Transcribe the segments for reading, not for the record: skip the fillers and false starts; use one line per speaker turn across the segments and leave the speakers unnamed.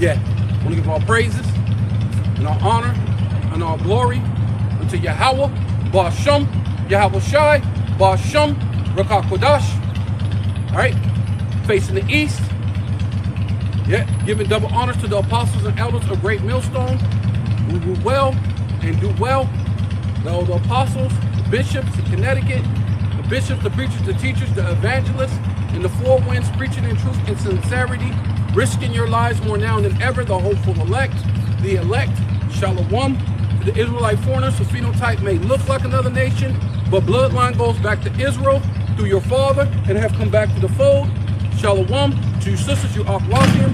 Yeah. I want to give all praises and all honor and all glory unto Yahweh, Ba'ashem, Yahweh Shai, Ba'ashem, Rakah Kodash. All right. Facing the east. Yeah. Giving double honors to the apostles and elders of Great Millstone who do well and do well. The apostles, the bishops, the Connecticut, the bishops, the preachers, the teachers, the evangelists, in the four winds, preaching in truth and sincerity, risking your lives more now than ever, the hopeful elect, Shalom, to the Israelite foreigners whose phenotype may look like another nation, but bloodline goes back to Israel through your father and have come back to the fold. Shalom, to you sisters, you Akwasium,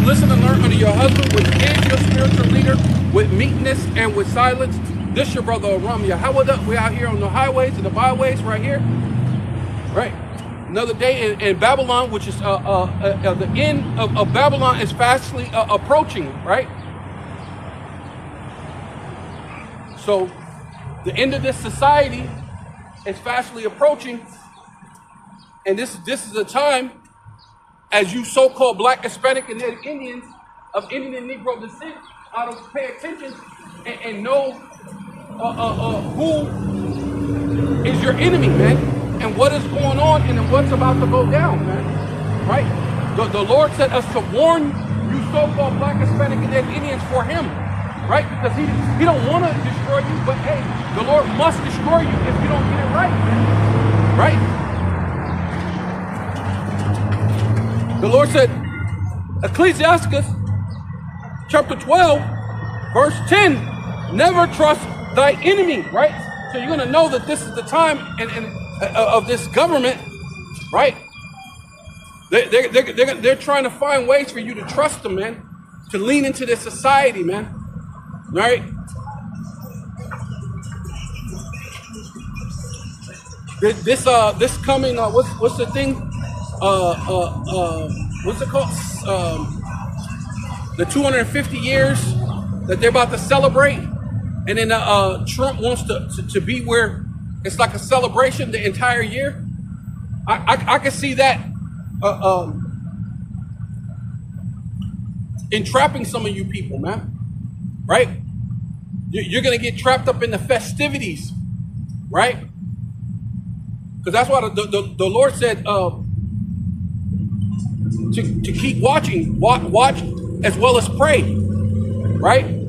listen and learn under your husband, which is your spiritual leader, with meekness and with silence. This your brother Aram Yahweh. We're out here on the highways and the byways right here. Right. Another day in Babylon, which is the end of Babylon is fastly approaching, right? So the end of this society is fastly approaching. And this is a time, as you so-called Black, Hispanic, and Native Indians of Indian and Negro descent ought to pay attention and know who is your enemy, man, and what is going on and what's about to go down, man, right? The Lord sent us to warn you so-called Black, Hispanic, and Native Indians for him, right? Because he don't want to destroy you, but hey, the Lord must destroy you if you don't get it right, man, right? The Lord said, Ecclesiastes chapter 12, verse 10, never trust thy enemy, right? So you're going to know that this is the time of this government, right? They're trying to find ways for you to trust them, man, to lean into this society, man, right? This coming, what's the thing? What's it called? The 250 years that they're about to celebrate. And then Trump wants to be where it's like a celebration the entire year. I can see that entrapping some of you people, man. Right? You're going to get trapped up in the festivities. Right? Because that's why the Lord said to keep watching. Watch as well as pray. Right?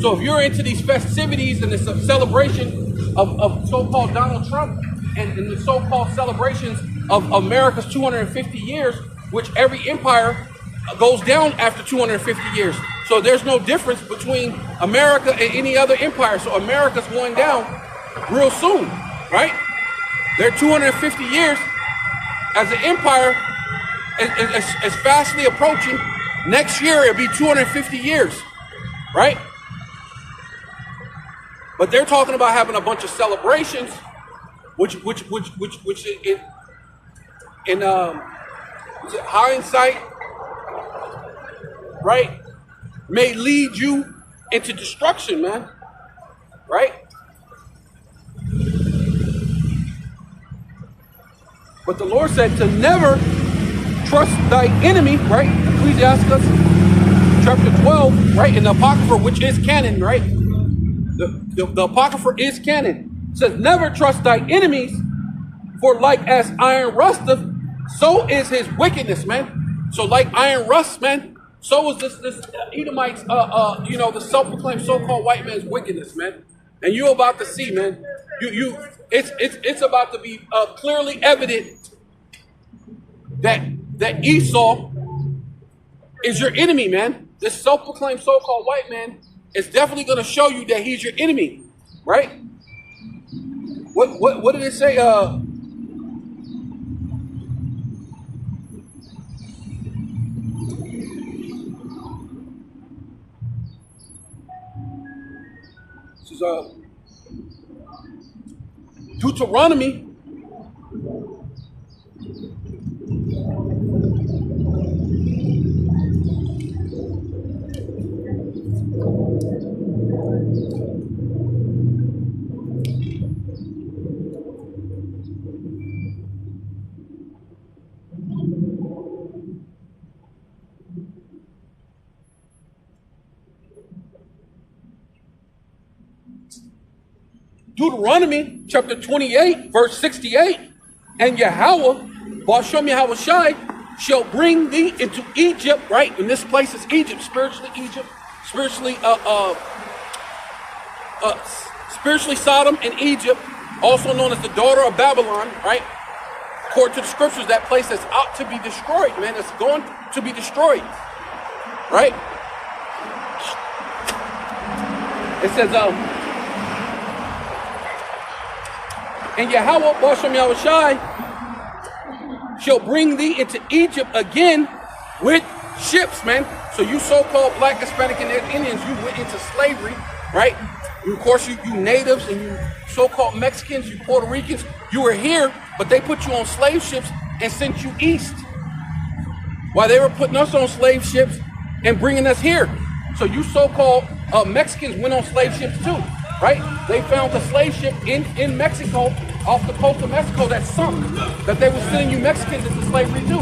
So if you're into these festivities and this celebration of so-called Donald Trump and the so-called celebrations of America's 250 years, which every empire goes down after 250 years. So there's no difference between America and any other empire. So America's going down real soon, right? They're 250 years as an empire is fastly approaching. Next year it'll be 250 years, right? But they're talking about having a bunch of celebrations, which in hindsight, right, may lead you into destruction, man, right? But the Lord said to never trust thy enemy, right? Ecclesiastes chapter 12, right, in the Apocrypha, which is canon, right? The Apocrypha is canon. It says, never trust thy enemies, for like as iron rusteth, so is his wickedness, man. So like iron rust, man, so is this Edomite's, the self-proclaimed so-called white man's wickedness, man. And you're about to see, man, it's about to be clearly evident that Esau is your enemy, man. This self-proclaimed so-called white man is definitely going to show you that he's your enemy, right? What did it say? This is Deuteronomy. Deuteronomy chapter 28, verse 68. And Yahweh, Ba'ashem Yahweh Shai, shall bring thee into Egypt, right? And this place is Egypt, spiritually Sodom and Egypt, also known as the daughter of Babylon, right? According to the scriptures, that place is out to be destroyed, man. It's going to be destroyed, right? It says, and Yahweh, Ba'ashem Yahweh Shai, shall bring thee into Egypt again with ships, man. So you so-called black, Hispanic, and Indians, you went into slavery, right? And of course, you natives and you so-called Mexicans, you Puerto Ricans, you were here, but they put you on slave ships and sent you east. While they were putting us on slave ships and bringing us here. So you so-called Mexicans went on slave ships too, right? They found the slave ship in Mexico, off the coast of Mexico, that sunk, that they were sending you Mexicans into slavery too,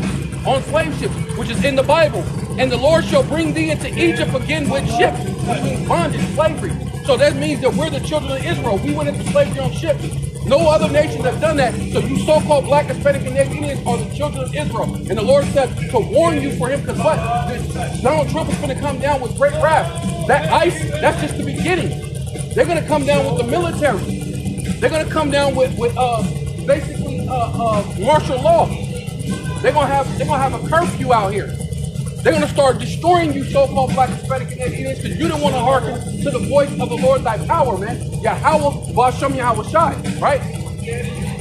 on slave ships, which is in the Bible. And the Lord shall bring thee into Egypt again with ships, which means bondage, slavery. So that means that we're the children of Israel. We went into slavery on ships. No other nations have done that. So you so-called black, Hispanic, and Native Indians are the children of Israel. And the Lord said to warn you for him, because what? Donald Trump is going to come down with great wrath. That ICE, that's just the beginning. They're going to come down with the military. They're going to come down with basically martial law. They're going to have a curfew out here. They're going to start destroying you so-called black, Hispanic, and Indians because you don't want to hearken to the voice of the Lord thy power, man. Yahweh, Ba'ashem Yahweh Shai, right?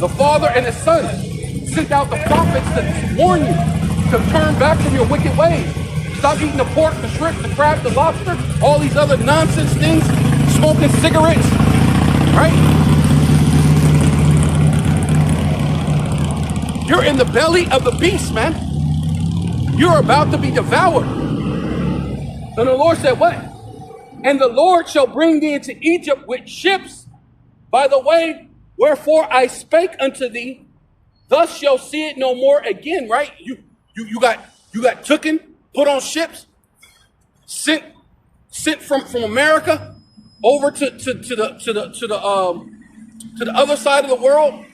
The Father and the Son sent out the prophets to warn you to turn back from your wicked ways. Stop eating the pork, the shrimp, the crab, the lobster, all these other nonsense things, smoking cigarettes, right? You're in the belly of the beast, man. You're about to be devoured. And the Lord said, what? And the Lord shall bring thee into Egypt with ships by the way, wherefore I spake unto thee, thus shall see it no more again, right? You got tooken, put on ships, sent from America over to the other side of the world.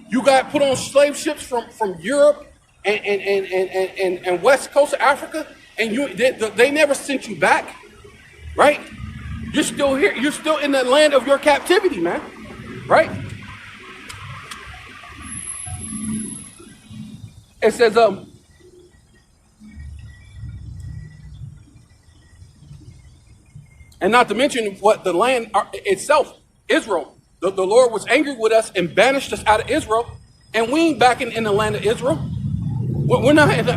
You got put on slave ships from Europe and west coast of Africa, and they never sent you back, right? You're still here. You're still in the land of your captivity, man, right? It says, and not to mention what the land itself, Israel. The Lord was angry with us and banished us out of Israel, and we ain't back in the land of Israel. We're not in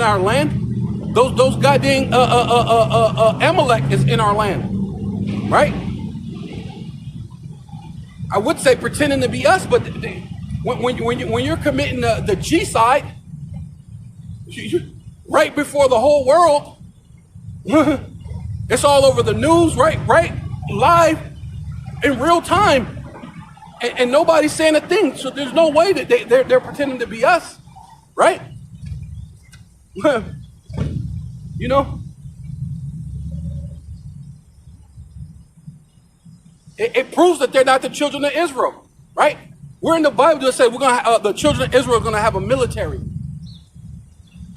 our land. Those goddamn Amalek is in our land, right? I would say pretending to be us, but when you're committing the G side, right before the whole world, it's all over the news, right, live in real time. And nobody's saying a thing, so there's no way that they're pretending to be us, right? You know, it proves that they're not the children of Israel, right? We're in the Bible that says the children of Israel are going to have a military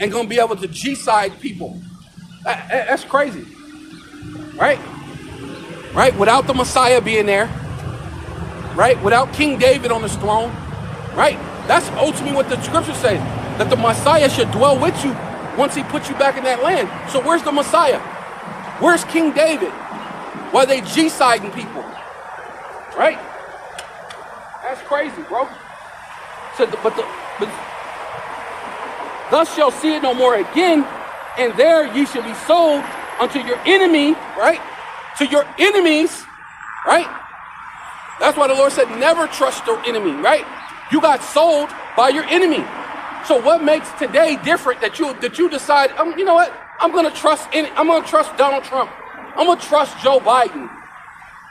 and going to be able to G-side people. That's crazy, right? Right? Without the Messiah being there. Right? Without King David on his throne, right? That's ultimately what the scripture says, that the Messiah should dwell with you once he puts you back in that land. So where's the Messiah? Where's King David? Why are they G-siding people? Right? That's crazy, bro. So, but thus shall see it no more again, and there ye shall be sold unto your enemy, right? To your enemies, right? That's why the Lord said, never trust your enemy, right? You got sold by your enemy. So what makes today different that you decide, you know what? I'm going to trust Donald Trump. I'm going to trust Joe Biden.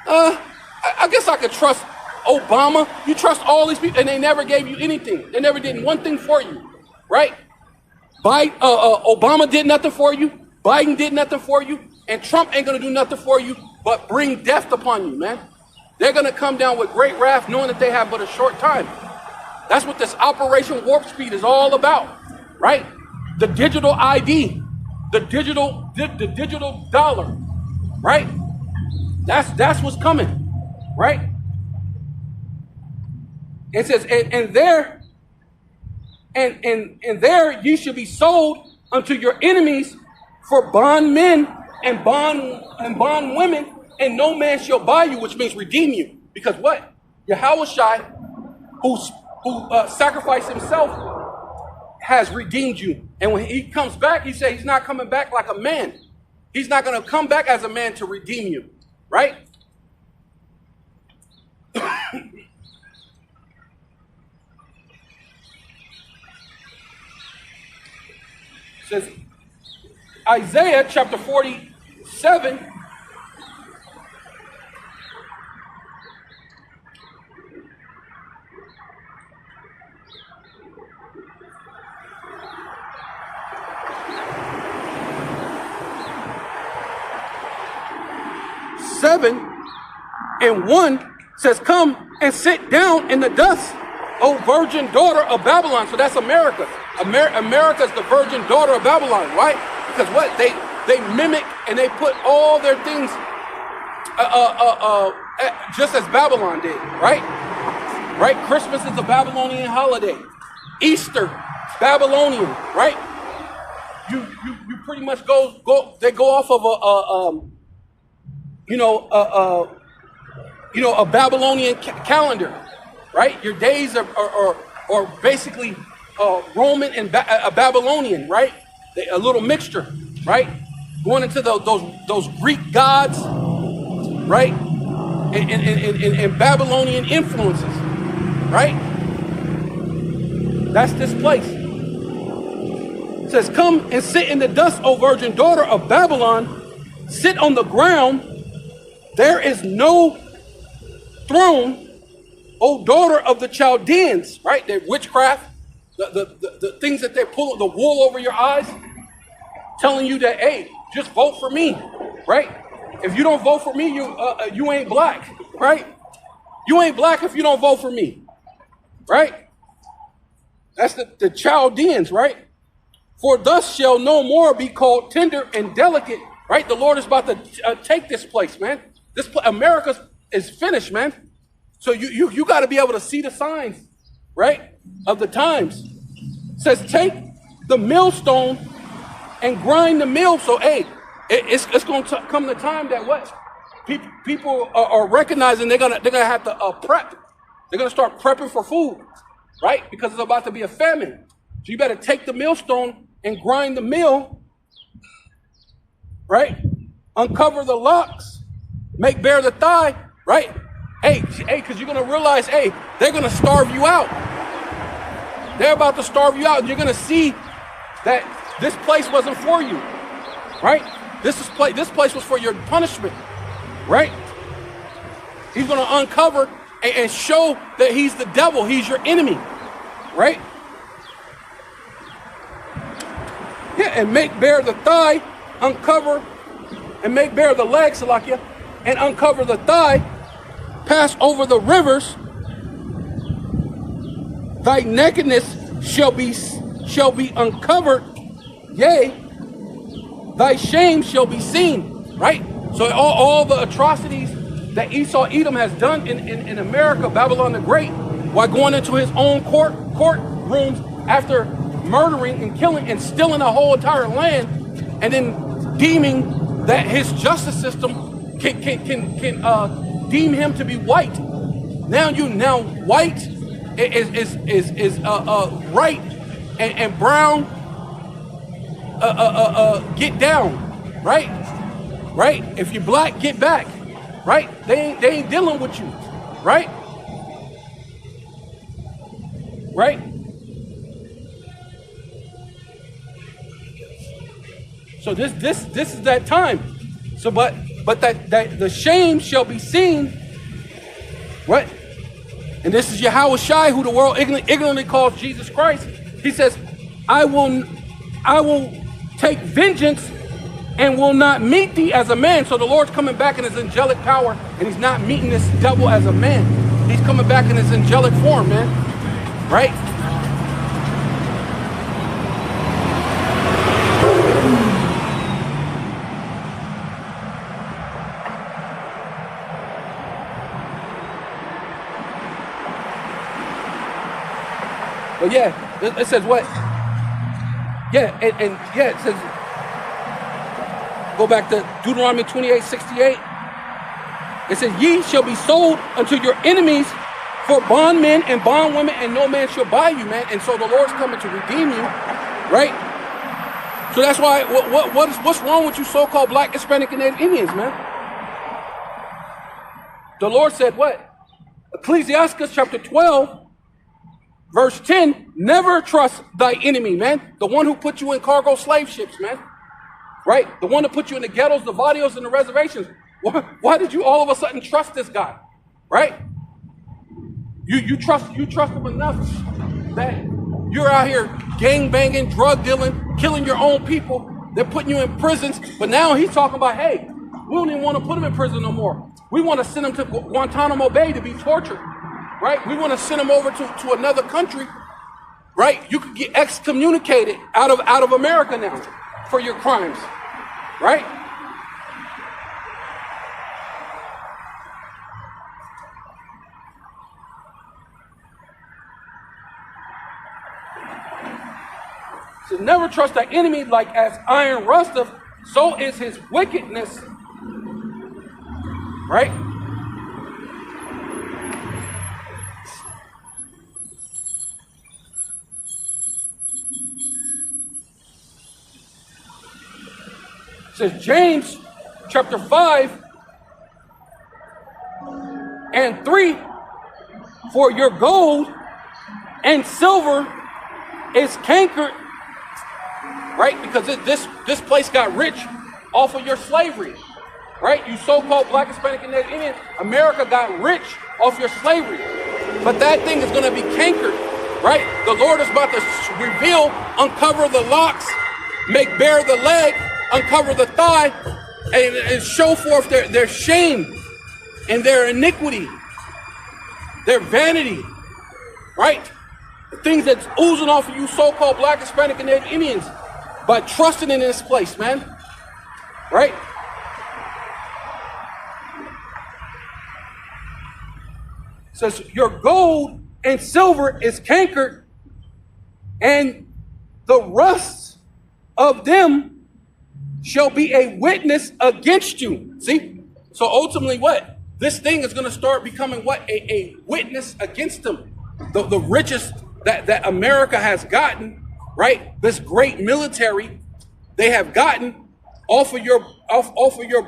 I guess I could trust Obama. You trust all these people, and they never gave you anything. They never did one thing for you, right? Obama did nothing for you. Biden did nothing for you. And Trump ain't going to do nothing for you but bring death upon you, man. They're going to come down with great wrath, knowing that they have but a short time. That's what this Operation Warp Speed is all about, right? The digital ID, the digital dollar, right? That's what's coming, right? It says, and there ye shall be sold unto your enemies for bondmen and bond women, and no man shall buy you, which means redeem you. Because what? Yahushua, who sacrificed himself, has redeemed you. And when he comes back, he said he's not coming back like a man. He's not going to come back as a man to redeem you, right? Says Isaiah chapter 47. Seven and 1 says, come and sit down in the dust, O virgin daughter of Babylon. So that's America. America's the virgin daughter of Babylon, right? Because what? They mimic and they put all their things just as Babylon did, right? Right? Christmas is a Babylonian holiday. Easter, Babylonian, right? You pretty much they go off of a Babylonian calendar, right? Your days are basically Roman and Babylonian, right? A little mixture, right? Going into those Greek gods, right? And Babylonian influences, right? That's this place. It says, come and sit in the dust, O virgin daughter of Babylon. Sit on the ground. There is no throne, O daughter of the Chaldeans, right? Their witchcraft, the things that they pull, the wool over your eyes, telling you that, hey, just vote for me, right? If you don't vote for me, you ain't black, right? You ain't black if you don't vote for me, right? That's the Chaldeans, right? For thus shall no more be called tender and delicate, right? The Lord is about to take this place, man. America is finished, man. So you got to be able to see the signs, right, of the times. It says, take the millstone and grind the mill. So, hey, it's going to come the time that what people are recognizing they're gonna have to prep. They're gonna start prepping for food, right? Because it's about to be a famine. So you better take the millstone and grind the mill, right? Uncover the locks. Make bare the thigh, right? Hey, because you're going to realize, hey, they're going to starve you out. They're about to starve you out. And you're going to see that this place wasn't for you, right? This place was for your punishment, right? He's going to uncover and show that he's the devil. He's your enemy, right? Yeah, and make bare the thigh, uncover, and make bare the leg, Salakia, and uncover the thigh, pass over the rivers. Thy nakedness shall be uncovered, yea, thy shame shall be seen, right? So all the atrocities that Esau Edom has done in America, Babylon the Great, while going into his own courtrooms after murdering and killing and stealing a whole entire land, and then deeming that his justice system can deem him to be white. Now white is right, and brown get down, right? If you're black, get back, right? They ain't dealing with you, right? So this is that time. So but that the shame shall be seen, right? And this is Yahushua, who the world ignorantly calls Jesus Christ. He says, I will take vengeance and will not meet thee as a man. So the Lord's coming back in his angelic power, and he's not meeting this devil as a man. He's coming back in his angelic form, man. Right? But yeah, it says what? Yeah, and yeah, it says, go back to Deuteronomy 28:68. It says, ye shall be sold unto your enemies for bondmen and bondwomen, and no man shall buy you, man. And so the Lord's coming to redeem you, right? So that's why, what's wrong with you so-called Black, Hispanic, and Native Indians, man? The Lord said what? Ecclesiastes chapter 12, verse 10, never trust thy enemy, man. The one who put you in cargo slave ships, man. Right? The one that put you in the ghettos, the barrios, and the reservations. Why did you all of a sudden trust this guy? Right? You trust him enough that you're out here gang banging, drug dealing, killing your own people. They're putting you in prisons. But now he's talking about, hey, we don't even want to put him in prison no more. We want to send him to Guantanamo Bay to be tortured. Right? We want to send him over to another country. Right? You could get excommunicated out of America now for your crimes. Right? So never trust thy enemy, like as iron rusteth, so is his wickedness. Right? It says James chapter 5 and 3, for your gold and silver is cankered, right? Because this place got rich off of your slavery, right? You so-called Black, Hispanic, and Native Indian, America got rich off your slavery. But that thing is going to be cankered, right? The Lord is about to reveal, uncover the locks, make bare the leg, uncover the thigh, and show forth their shame and their iniquity, their vanity, right? The things that's oozing off of you so-called Black, Hispanic, and Native Indians by trusting in this place, man, right? It says, your gold and silver is cankered, and the rust of them shall be a witness against you. See? So ultimately what? This thing is going to start becoming what? A witness against them. The richest that America has gotten, right? This great military they have gotten off of your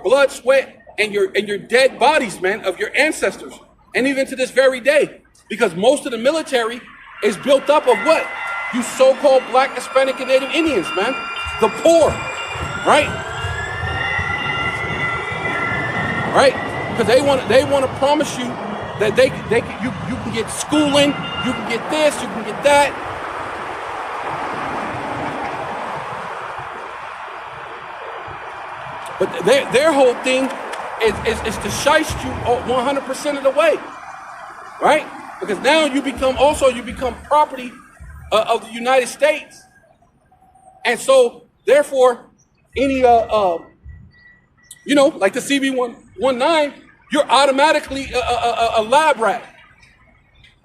blood, sweat, and your dead bodies, man, of your ancestors. And even to this very day. Because most of the military is built up of what? You so-called Black, Hispanic, and Native Indians, man. The poor. Right? Right? Because they want to promise you that you can get schooling, you can get this, you can get that. But their whole thing is to shiest you 100% of the way. Right? Because now you become property of the United States. And so therefore any like the CB-119, you're automatically a lab rat,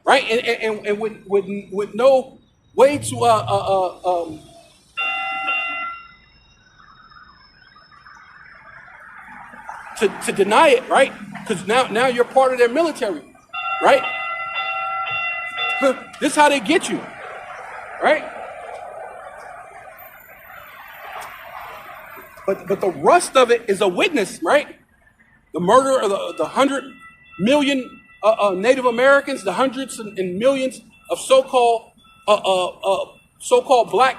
right? And with no way to deny it, right? Because now you're part of their military, right? This is how they get you, right? But the rust of it is a witness, right? The murder of the 100 million Native Americans, the hundreds and millions of so-called black,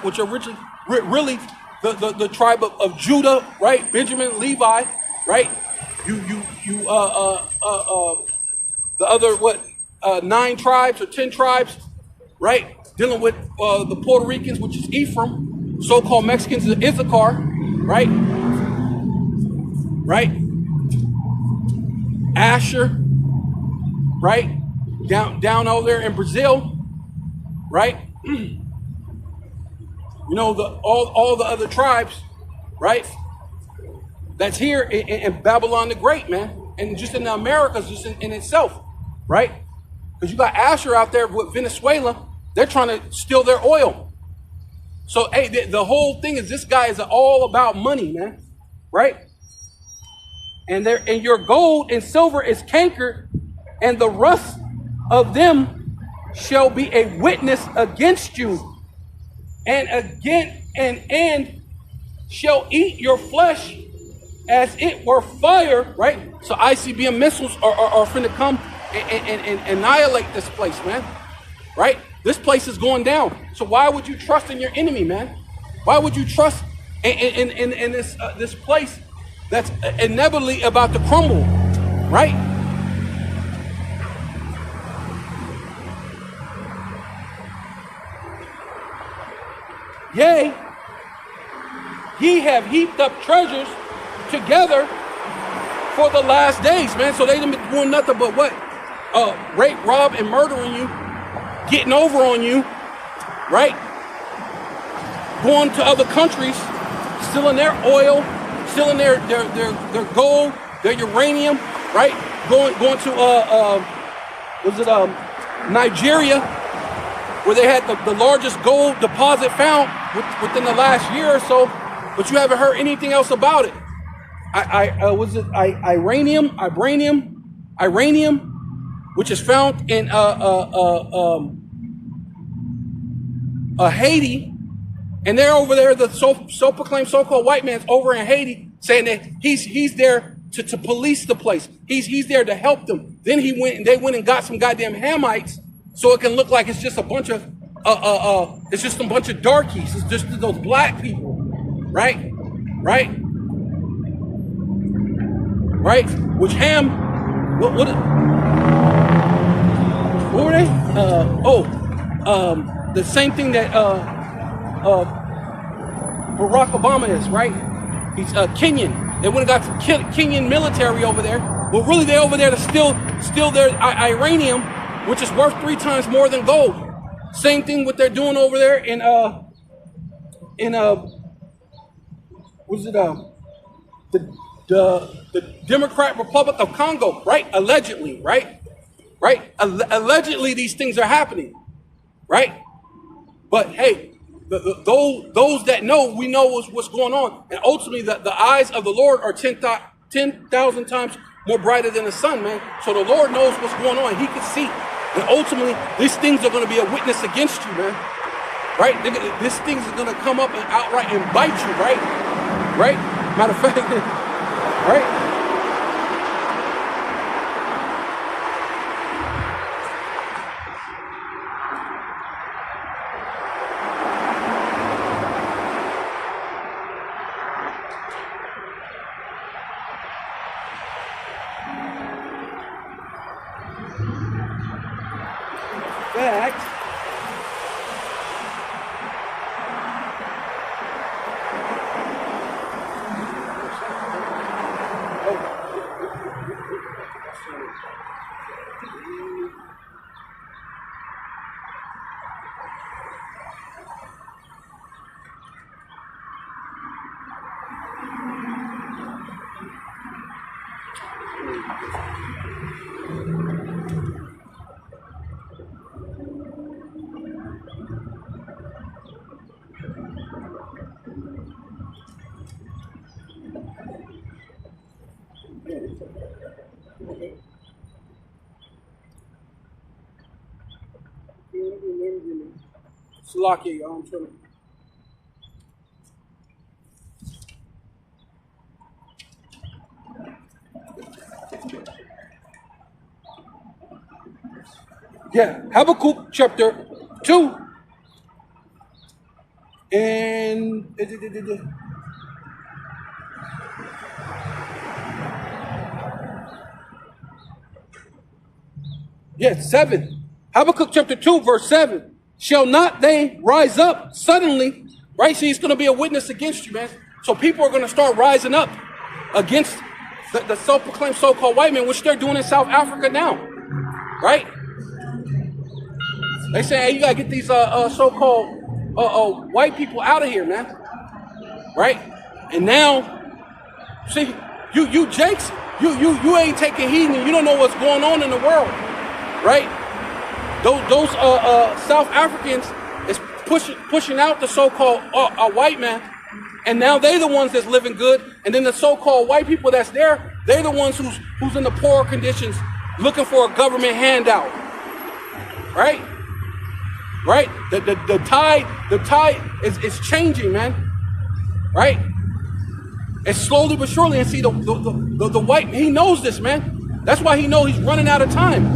which are really the tribe of Judah, right? Benjamin, Levi, right? The other 9 tribes or 10 tribes, right? Dealing with the Puerto Ricans, which is Ephraim. so-called Mexicans is Issachar, right? Right? Asher, right? Down over there in Brazil, right? You know, all the other tribes, right? That's here in Babylon the Great, man. And just in the Americas, just in itself, right? Because you got Asher out there with Venezuela. They're trying to steal their oil. So, hey, the whole thing is this guy is all about money, man, right? And your gold and silver is cankered, and the rust of them shall be a witness against you, and shall eat your flesh as it were fire, right? So ICBM missiles are finna come and annihilate this place, man, right? This place is going down. So why would you trust in your enemy, man? Why would you trust in this place that's inevitably about to crumble, right? Yea, ye have heaped up treasures together for the last days, man. So they didn't be doing nothing but what? Rape, rob, and murdering you, getting over on you, right? Going to other countries, stealing their oil, stealing their gold, their uranium, right? Going to Nigeria, where they had the largest gold deposit found within the last year or so, but you haven't heard anything else about it. Iranium, which is found in Haiti, and they're over there. The so-proclaimed so-called white man's over in Haiti, saying that he's there to police the place. He's there to help them. Then they went and got some goddamn Hamites, so it can look like it's just a bunch of darkies. It's just those black people, right? Which Ham, what were they? The same thing that Barack Obama is, right? He's Kenyan. They would have got some Kenyan military over there. Well, really, they're over there to steal their uranium, which is worth 3 times more than gold. Same thing what they're doing over there in the Democratic Republic of Congo, right? Allegedly, right? Allegedly, these things are happening, right? But hey, those that know, we know what's going on, and ultimately, the eyes of the Lord are 10,000 times more brighter than the sun, man. So the Lord knows what's going on; He can see, and ultimately, these things are going to be a witness against you, man. Right? These things are going to come up and outright and bite you, right? Matter of fact, right? Salaki, I'm trying to. Yeah, Habakkuk chapter 2 and yeah, 7. Habakkuk chapter 2 verse 7. Shall not they rise up suddenly right? See, it's going to be a witness against you, man. So people are going to start rising up against the self-proclaimed so-called white man, which they're doing in South Africa now, right? They say, hey, you got to get these so-called white people out of here, man, right? And now, see, you Jakes, you ain't taking heed and you don't know what's going on in the world, right? Those South Africans is pushing out the so-called white man, and now they're the ones that's living good, and then the so-called white people that's there, they're the ones who's in the poor conditions, looking for a government handout, right? Right? The tide is changing, man, right? It's slowly but surely, and see the white, he knows this, man. That's why he knows he's running out of time.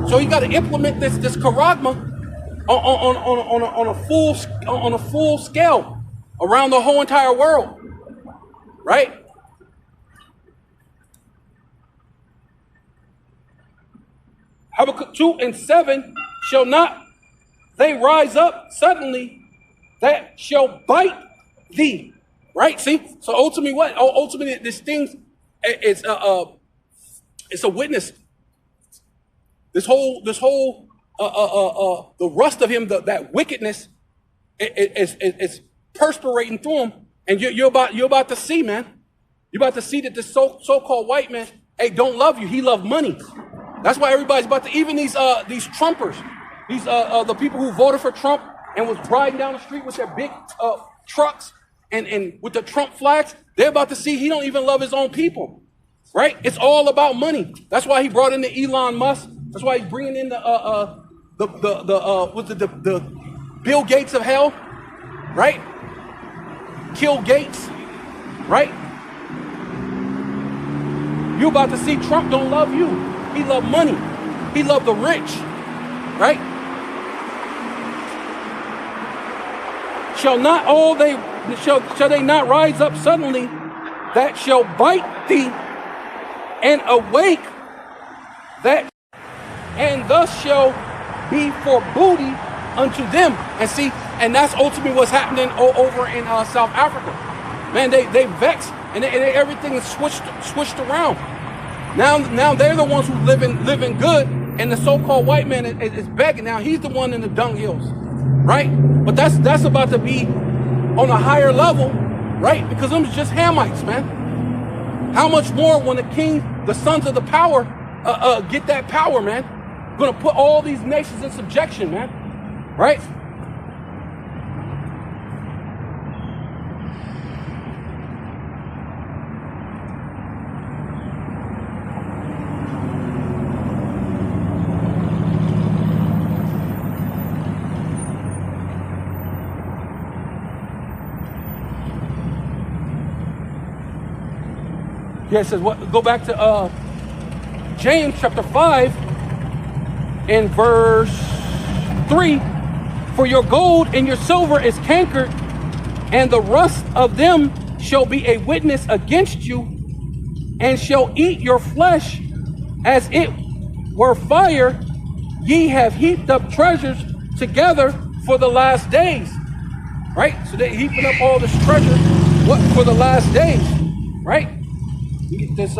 So you got to implement this charagma on a full scale around the whole entire world, right? Habakkuk 2:7, shall not they rise up suddenly that shall bite thee, right? See, so ultimately what? Ultimately this thing is it's a witness. This whole the rust of him, that wickedness, is perspirating through him, and you're about to see, man. You're about to see that this so-called white man, hey, don't love you. He loved money. That's why everybody's about to, even these Trumpers, these the people who voted for Trump and was riding down the street with their big trucks and with the Trump flags, they're about to see he don't even love his own people, right? It's all about money. That's why he brought in the Elon Musk. That's why he's bringing in the Bill Gates of hell, right? Kill Gates, right? You about to see Trump don't love you. He love money. He love the rich, right? Shall they not rise up suddenly that shall bite thee and awake that, and thus shall be for booty unto them. And see, and that's ultimately what's happening over in South Africa. Man, they vexed, and everything is switched around. Now they're the ones who living good, and the so-called white man is begging. Now he's the one in the dunghills, right? But that's about to be on a higher level, right? Because them is just Hamites, man. How much more when the sons of the power get that power, man? Gonna put all these nations in subjection, man, right? Yeah, it says what? Go back to James chapter 5 and verse 3. For your gold and your silver is cankered, and the rust of them shall be a witness against you, and shall eat your flesh as it were fire. Ye have heaped up treasures together for the last days. Right? So they're heaping up all this treasure, what, for the last days, right? You get this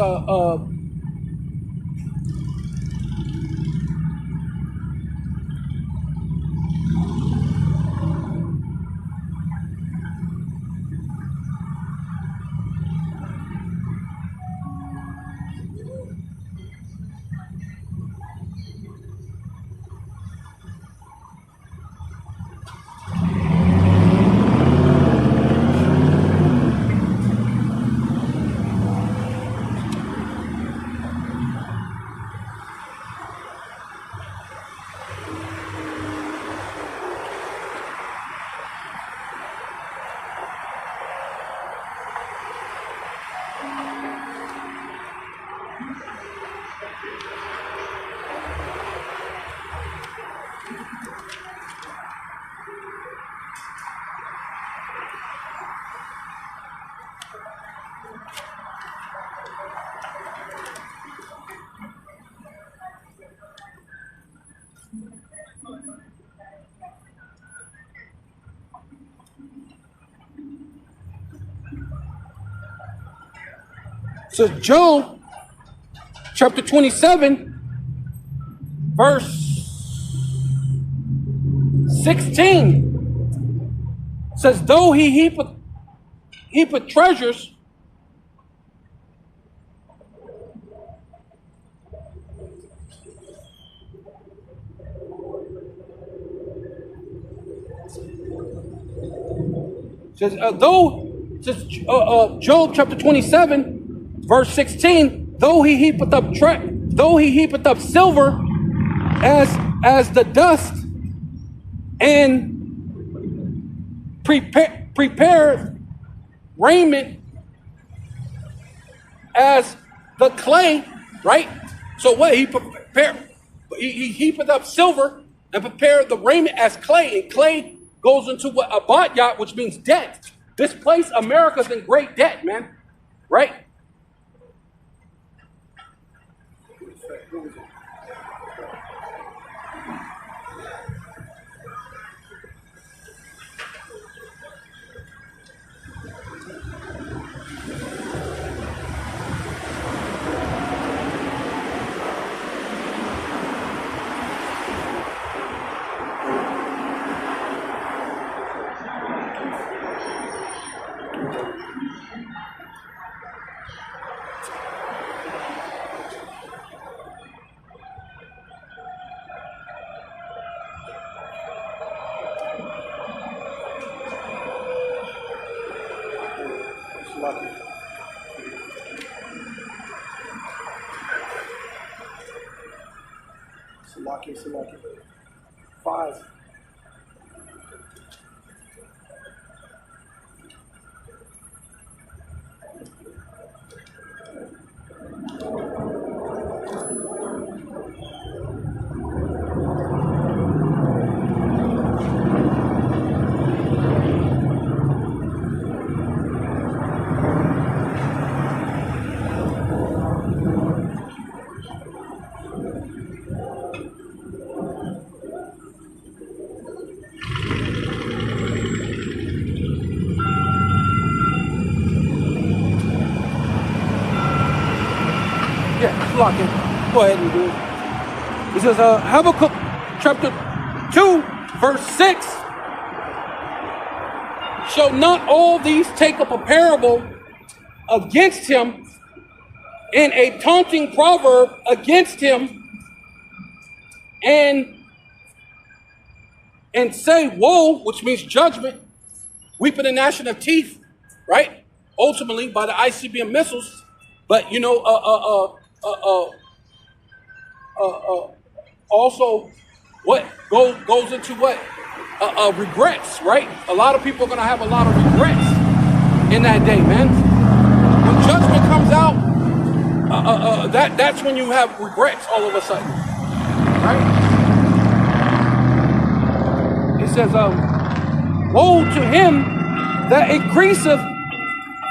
says Job chapter 27, verse 16 says, though he heapeth treasures, Job chapter 27, verse 16, though he heapeth up silver as the dust, and prepare raiment as the clay, right? So what he heapeth up silver and prepared the raiment as clay, and clay goes into what abadyat, which means debt. This place, America's in great debt, man, right? Salaki. 5. Lock it. Go ahead and do it. It says, Habakkuk chapter 2, verse 6. Shall not all these take up a parable against him, and a taunting proverb against him, and say, woe, which means judgment, weeping and gnashing of teeth, right? Ultimately, by the ICBM missiles. But, you know, also what goes into what regrets, right? A lot of people are going to have a lot of regrets in that day, man. When judgment comes out, that's when you have regrets all of a sudden, right? It says, woe to him that increaseth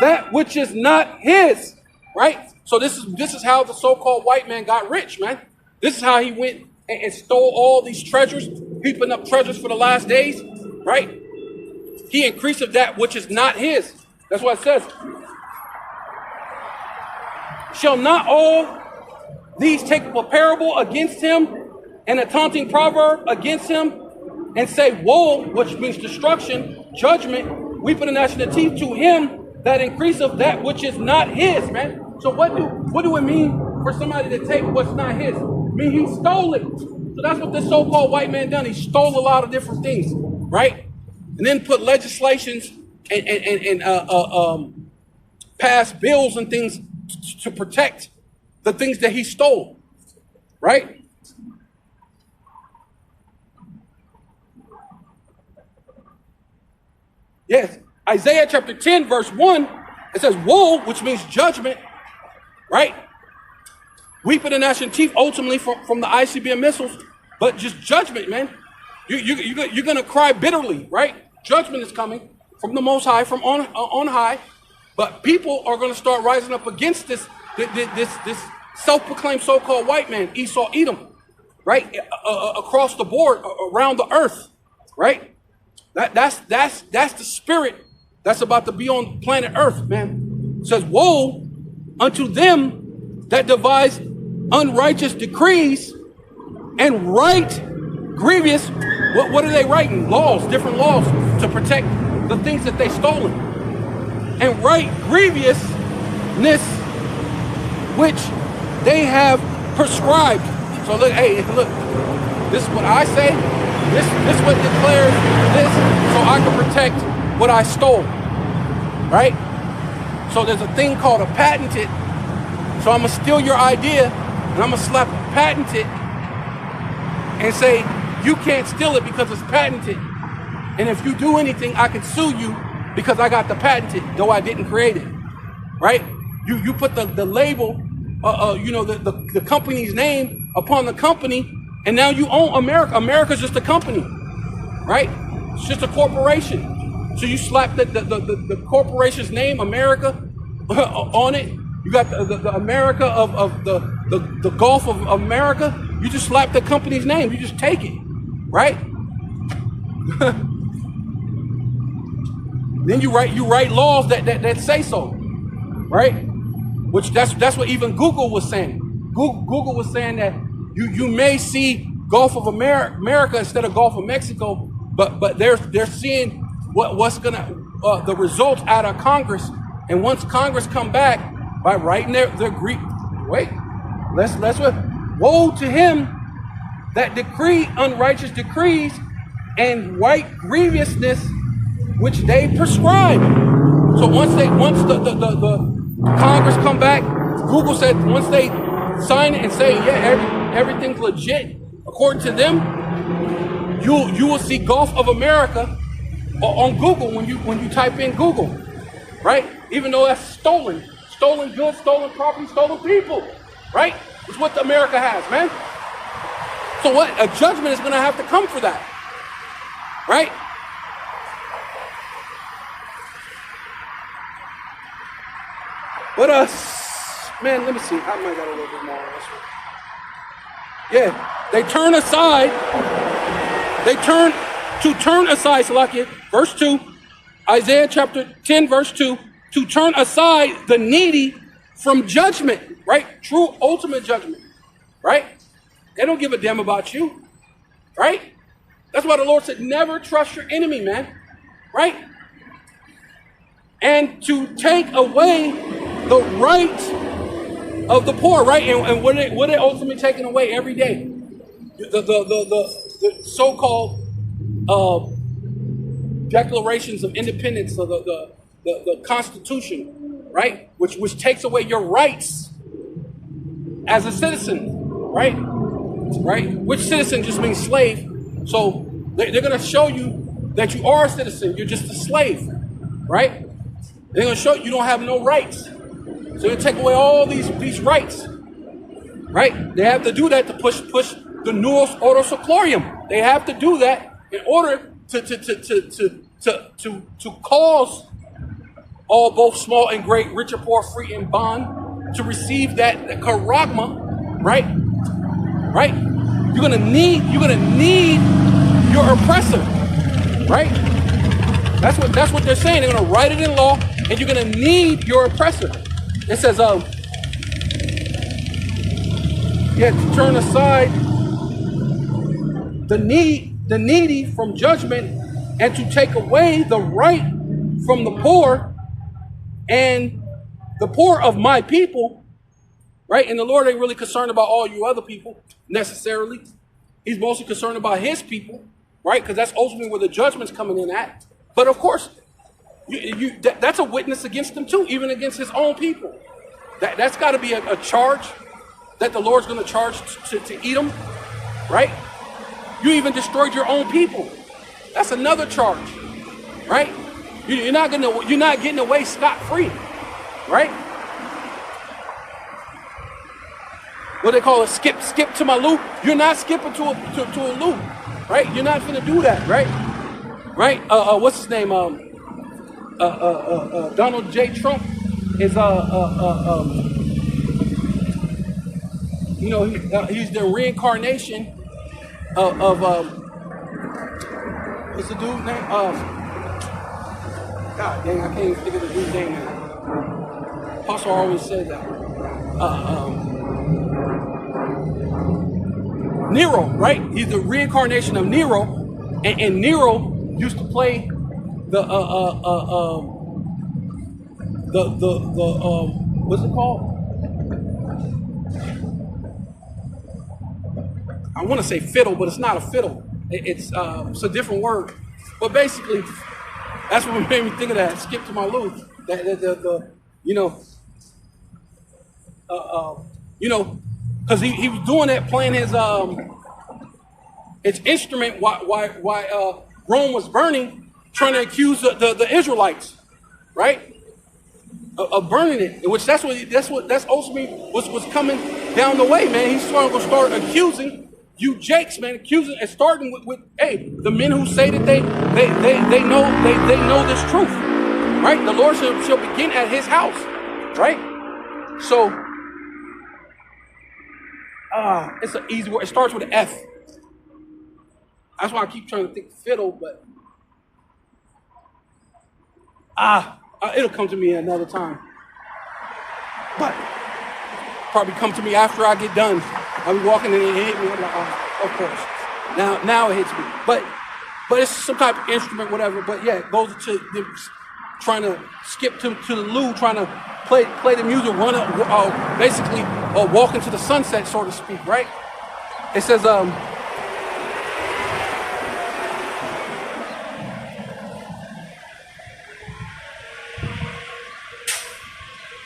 that which is not his, right? So this is how the so-called white man got rich, man. This is how he went and stole all these treasures, heaping up treasures for the last days, right? He increaseth that which is not his. That's what it says. Shall not all these take up a parable against him, and a taunting proverb against him, and say, woe, which means destruction, judgment, weeping and gnashing of teeth, to him that increaseth that which is not his, man. So what do it mean for somebody to take what's not his? I mean, he stole it. So that's what this so-called white man done. He stole a lot of different things, right? And then put legislations and pass bills and things to protect the things that he stole, right? Yes, Isaiah chapter 10, verse 1, it says, woe, which means judgment, right? Weeping and gnashing teeth, ultimately from the ICBM missiles, but just judgment, man. You're going to cry bitterly, right? Judgment is coming from the Most High, from on high, but people are going to start rising up against this self-proclaimed so-called white man, Esau Edom, right? Across the board, around the earth, right? That's the spirit that's about to be on planet Earth, man. It says, woe unto them that devise unrighteous decrees and write grievous. What are they writing? Laws, different laws to protect the things that they stolen. And write grievousness which they have prescribed. So look, hey, look, this is what I say. This what declares this, so I can protect what I stole. Right? So there's a thing called a patented. So I'm gonna steal your idea and I'm gonna slap patented and say you can't steal it because it's patented. And if you do anything, I can sue you because I got the patented, though I didn't create it. Right? You put the label, the company's name upon the company, and now you own America. America's just a company, right? It's just a corporation. So you slap the corporation's name, America, on it. You got the America of the Gulf of America. You just slap the company's name. You just take it, right? Then you write laws that say so, right? Which that's what even Google was saying. Google was saying that you may see Gulf of America instead of Gulf of Mexico, but they're seeing what's gonna the results out of Congress, and once Congress come back by writing their Greek. Wait, let's woe to him that decree unrighteous decrees and write grievousness which they prescribe. So once the Congress come back, Google said once they sign it and say everything's legit according to them, you will see Gulf of America on Google when you type in Google, right? Even though that's stolen goods, stolen property, stolen people, right? It's what America has, man. So what? A judgment is going to have to come for that, right? But man, let me see. I might got a little bit more on this one. Yeah, they turn aside. They turn aside, Salakia, verse 2, Isaiah chapter 10, verse 2, to turn aside the needy from judgment, right? True ultimate judgment, right? They don't give a damn about you, right? That's why the Lord said, never trust your enemy, man, right? And to take away the right of the poor, right? And what are they ultimately taking away every day? The so-called declarations of independence of the Constitution, right? Which takes away your rights as a citizen, right? Right? Which citizen just means slave. So they're going to show you that you are a citizen. You're just a slave, right? They're going to show you don't have no rights. So they take away all these rights, right? They have to do that to push the nuos auto seclorium. They have to do that in order to cause all, both small and great, rich or poor, free and bond, to receive that karagma, right? Right? You're gonna need your oppressor, right? That's what they're saying. They're gonna write it in law, and you're gonna need your oppressor. It says, to turn aside the needy from judgment, and to take away the right from the poor, and the poor of my people, right? And the Lord ain't really concerned about all you other people necessarily. He's mostly concerned about his people, right? Because that's ultimately where the judgment's coming in at. But of course, that's a witness against him too, even against his own people. That's got to be a charge that the Lord's going to charge to Edom, right? You even destroyed your own people. That's another charge, right? You're not getting away scot-free, right? What they call it, skip to my loop. You're not skipping to a loop, right? You're not going to do that, right? Right? What's his name? Donald J. Trump is he's the reincarnation of what's the dude's name? God dang, I can't even think of the dude's name now. Apostle always said that. Nero, right? He's the reincarnation of Nero, and Nero used to play the what's it called? I want to say fiddle, but it's not a fiddle. It's a different word. But basically, that's what made me think of that. Skip to my Lou. Because he was doing that, playing his instrument while Rome was burning, trying to accuse the Israelites, right? Of burning it, which that's ultimately what's coming down the way, man. He's trying to start accusing you jakes, man, accusing and starting with the men who say that they know this truth, right? The Lord shall begin at his house, right? So it's an easy word. It starts with an F. That's why I keep trying to think fiddle, but it'll come to me another time. But probably come to me after I get done. I'll be walking and it hit me. I'm like, of course. Now it hits me. But it's some type of instrument, whatever. But yeah, it goes to them trying to skip to the loo, trying to play the music, run up, basically walk into the sunset, so to speak, right? It says,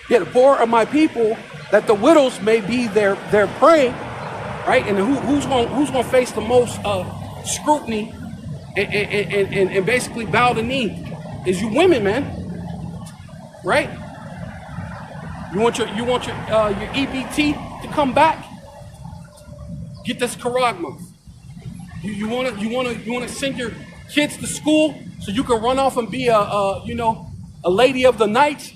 the poor of my people, that the widows may be their prey, right? And who's going to face the most scrutiny and basically bow the knee is you women, man, right? You want your EBT to come back? Get this charagma. You want to send your kids to school so you can run off and be a lady of the night.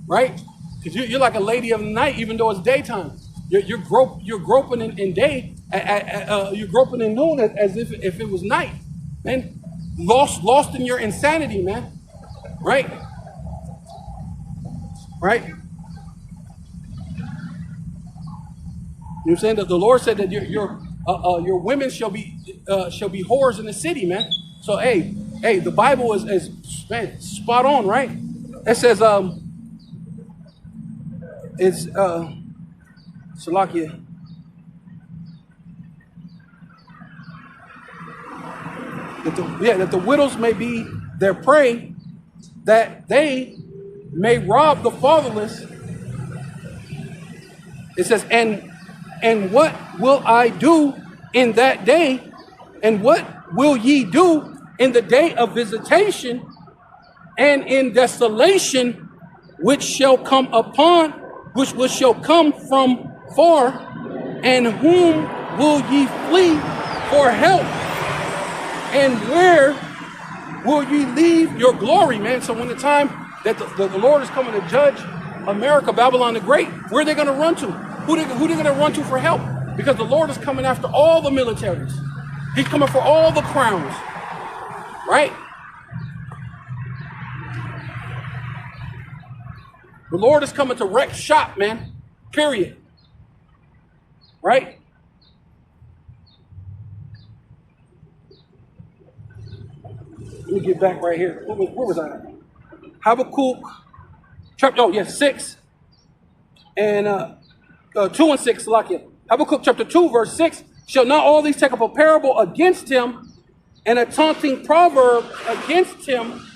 Right? Because you're like a lady of the night, even though it's daytime. You're groping in day. You're groping in noon as if it was night, man. Lost in your insanity, man. Right? Right? You know what I'm saying? That the Lord said that your women shall be whores in the city, man. So hey, the Bible is man, spot on, right? It says it's Salakia. That the widows may be their prey, that they may rob the fatherless. It says, and what will I do in that day? And what will ye do in the day of visitation and in desolation, which shall come from far? And whom will ye flee for help? And where will ye leave your glory, man? So when the time that the Lord is coming to judge America, Babylon the Great, where are they going to run to? Who they going to run to for help? Because the Lord is coming after all the militaries. He's coming for all the crowns, right? The Lord is coming to wreck shop, man. Period. Right? Let me get back right here. Where was I? Habakkuk, chapter 6 and 2 and 6. Habakkuk chapter 2, verse 6. Shall not all these take up a parable against him and a taunting proverb against him,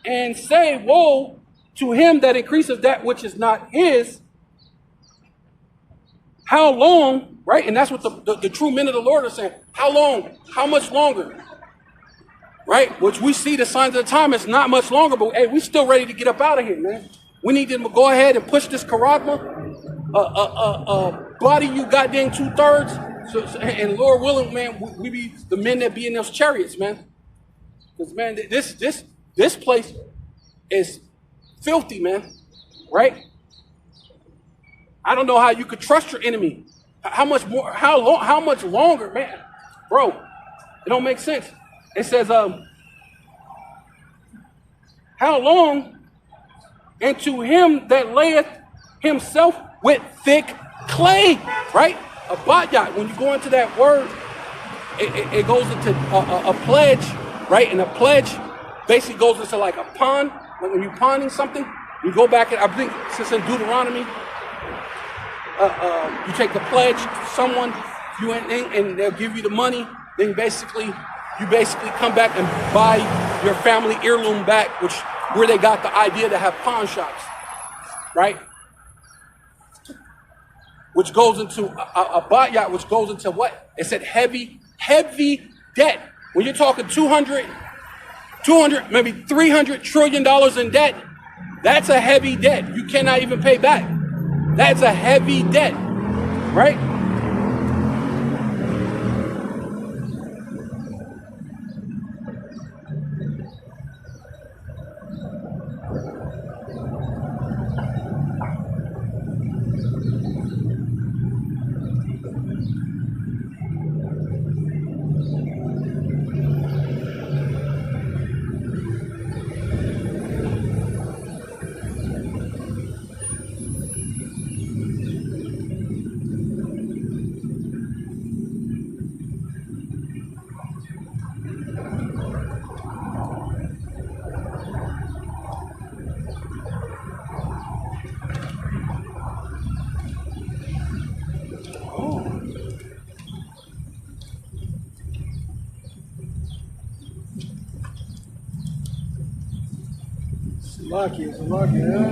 and say, woe to him that increaseth that which is not his? How long, right? And that's what the true men of the Lord are saying. How long? How much longer? Right? Which we see the signs of the time. It's not much longer, but hey, we still ready to get up out of here, man. We need to go ahead and push this charagma, body you goddamn 2/3. So, and Lord willing, man, we be the men that be in those chariots, man. Because man, this place is filthy, man. Right? I don't know how you could trust your enemy. How much more? How much longer, man? Bro, it don't make sense. It says, how long? And to him that layeth himself with thick clay, right? A batyat, when you go into that word, it goes into a pledge, right? And a pledge basically goes into like a pawn. Like when you're pawning something, you go back and I think since in Deuteronomy, you take the pledge to someone, and they'll give you the money. Then you basically come back and buy your family heirloom back, where they got the idea to have pawn shops, right? Which goes into a batyat, which goes into what? It said heavy debt. When you're talking 200, maybe $300 trillion in debt, that's a heavy debt. You cannot even pay back. That's a heavy debt, right?
Lucky, it's lucky, yeah.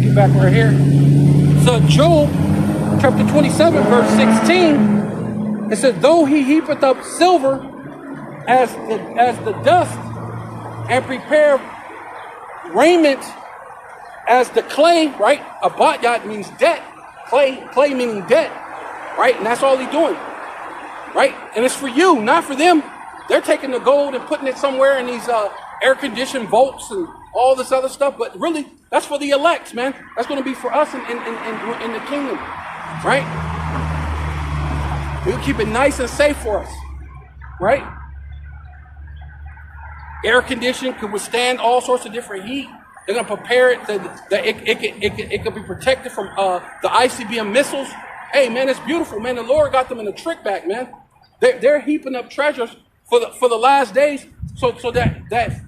Get back right here. So Job chapter 27, verse 16, it says, though he heapeth up silver as the dust, and prepare raiment as the clay, right? A batyat means debt. Clay meaning debt, right? And that's all he's doing, right? And it's for you, not for them. They're taking the gold and putting it somewhere in these air-conditioned vaults and all this other stuff. But really, that's for the elect, man. That's going to be for us in the kingdom, right? We'll keep it nice and safe for us, right? Air conditioning could withstand all sorts of different heat. They're going to prepare it that it could be protected from the ICBM missiles. Hey, man, it's beautiful, man. The Lord got them in a trick bag, man. They're heaping up treasures for the last days, so that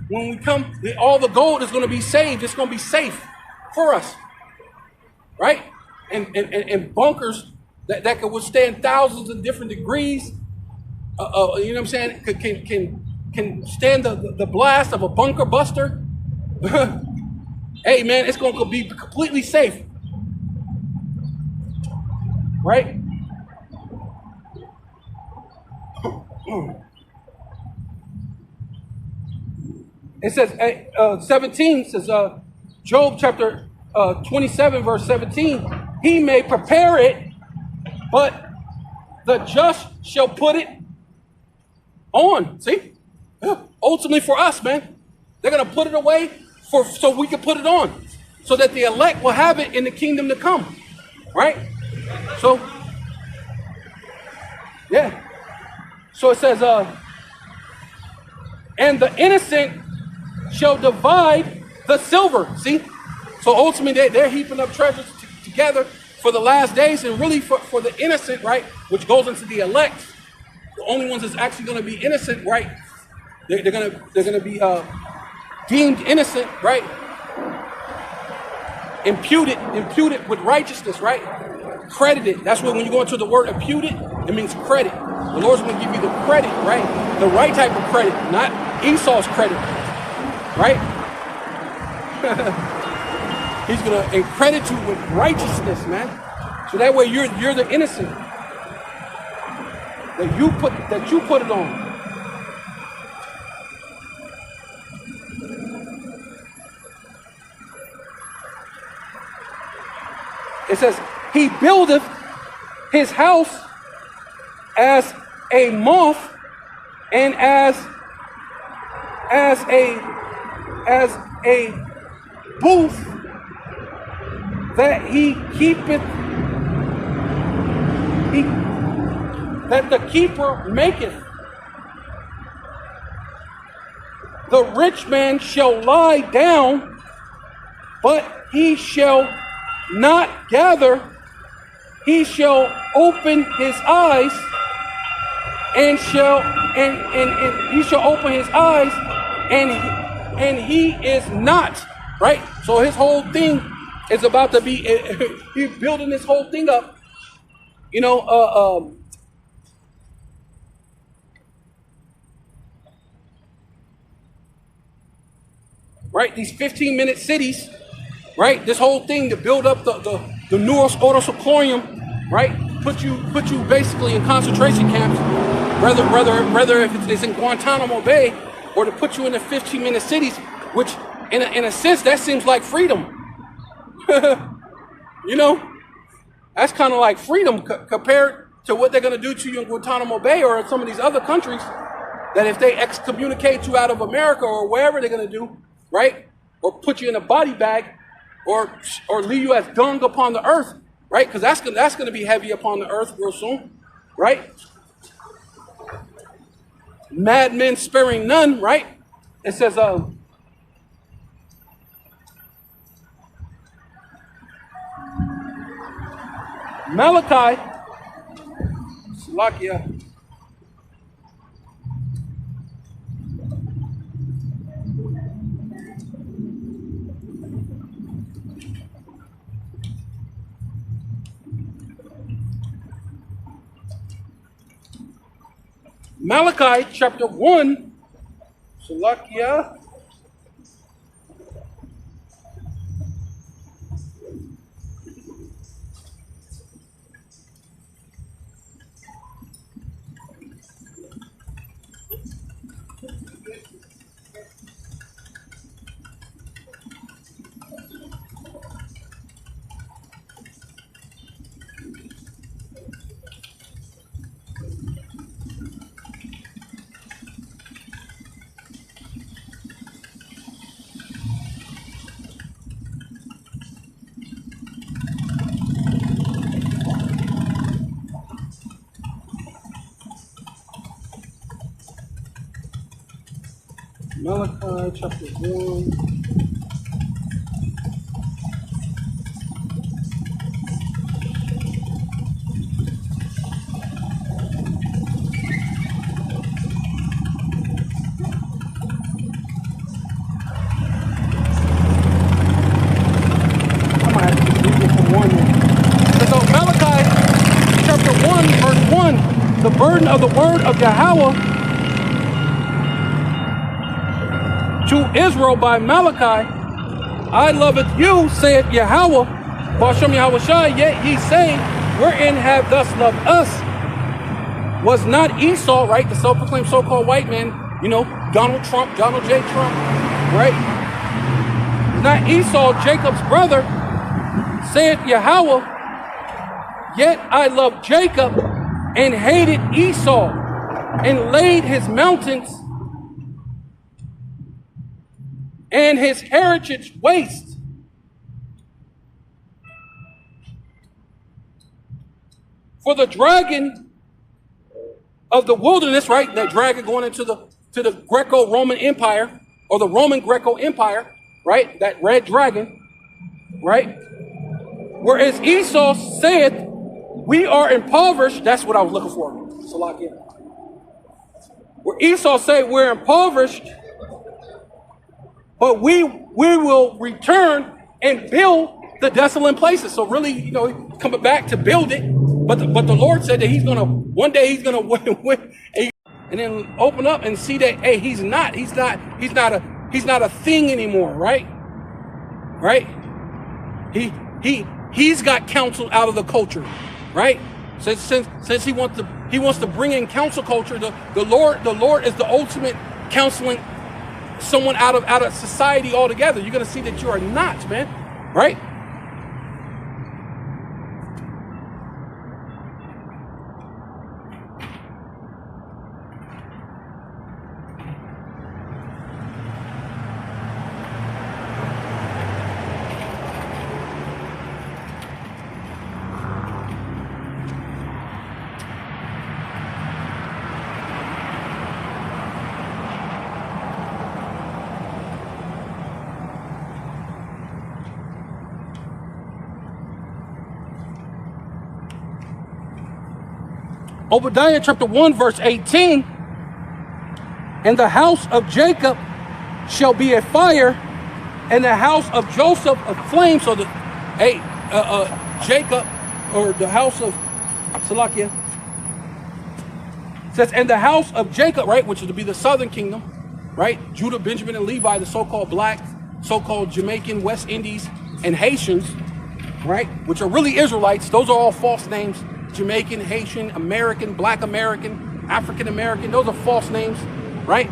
when we come, all the gold is going to be saved. It's going to be safe for us, right? And bunkers that could withstand thousands of different degrees. You know what I'm saying? Can stand the blast of a bunker buster. Hey, man, it's going to be completely safe. Right? It says, 17 says, Job chapter 27, verse 17, he may prepare it, but the just shall put it on. See? Ultimately for us, man. They're going to put it away so we can put it on. So that the elect will have it in the kingdom to come. Right? So, yeah. So it says, and the innocent shall divide the silver. See? So ultimately they're heaping up treasures together for the last days, and really for the innocent, right? Which goes into the elect. The only ones that's actually going to be innocent, right? They're gonna be deemed innocent, right? Imputed with righteousness, right? Credited. That's when you go into the word imputed, it means credit. The Lord's going to give you the credit, right? The right type of credit, not Esau's credit, right? He's going to credit you with righteousness, man. So that way you're the innocent. That you put it on. It says, he buildeth his house as a moth and as a as a booth that he keepeth, that the keeper maketh. The rich man shall lie down, but he shall not gather. He shall open his eyes, and he shall open his eyes, and he is not, right? So his whole thing is about to be, he's building this whole thing up, right? These 15-minute cities, right? This whole thing to build up the Nuos Ordo Seclorium, right? Put you basically in concentration camps, whether if it's in Guantanamo Bay or to put you in the 15-minute cities, which in a sense that seems like freedom. That's kind of like freedom compared to what they're going to do to you in Guantanamo Bay or in some of these other countries. That if they excommunicate you out of America or wherever they're going to do, right? Or put you in a body bag, or leave you as dung upon the earth, right? Because that's going to be heavy upon the earth real soon, right? Madmen sparing none, right? It says, Malachi, Slovakia. Malachi chapter 1, Slovakia. Malachi chapter 1. So Malachi chapter 1 verse 1, the burden of the word of Yahweh to Israel by Malachi, I loveth you, saith Yahweh, Bashem Yahweh Shai, yet ye say, wherein have thus loved us? Was not Esau, right, the self-proclaimed so-called white man, Donald J. Trump, right? Not Esau, Jacob's brother, saith Yahweh, yet I loved Jacob and hated Esau, and laid his mountains and his heritage waste. For the dragon of the wilderness, right? That dragon going into the Greco-Roman Empire, or the Roman Greco Empire, right? That red dragon, right? Whereas Esau saith, we are impoverished. That's what I was looking for. Salakia. Where Esau said, we're impoverished, but we will return and build the desolate places. So really, coming back to build it. But the Lord said that one day he's gonna win, and then open up and see that, hey, he's not a thing anymore, right? Right? He's got counsel out of the culture, right? Since he wants to bring in counsel culture, the Lord is the ultimate counseling someone out of society altogether. You're gonna see that you are not, man, right? Obadiah chapter 1, verse 18. And the house of Jacob shall be a fire, and the house of Joseph a flame. So the Jacob, or the house of Salakia, says, and the house of Jacob, right, which is to be the southern kingdom, right? Judah, Benjamin, and Levi, the so-called black, so-called Jamaican, West Indies, and Haitians, right, which are really Israelites. Those are all false names. Jamaican, Haitian, American, Black American, African American. Those are false names, right?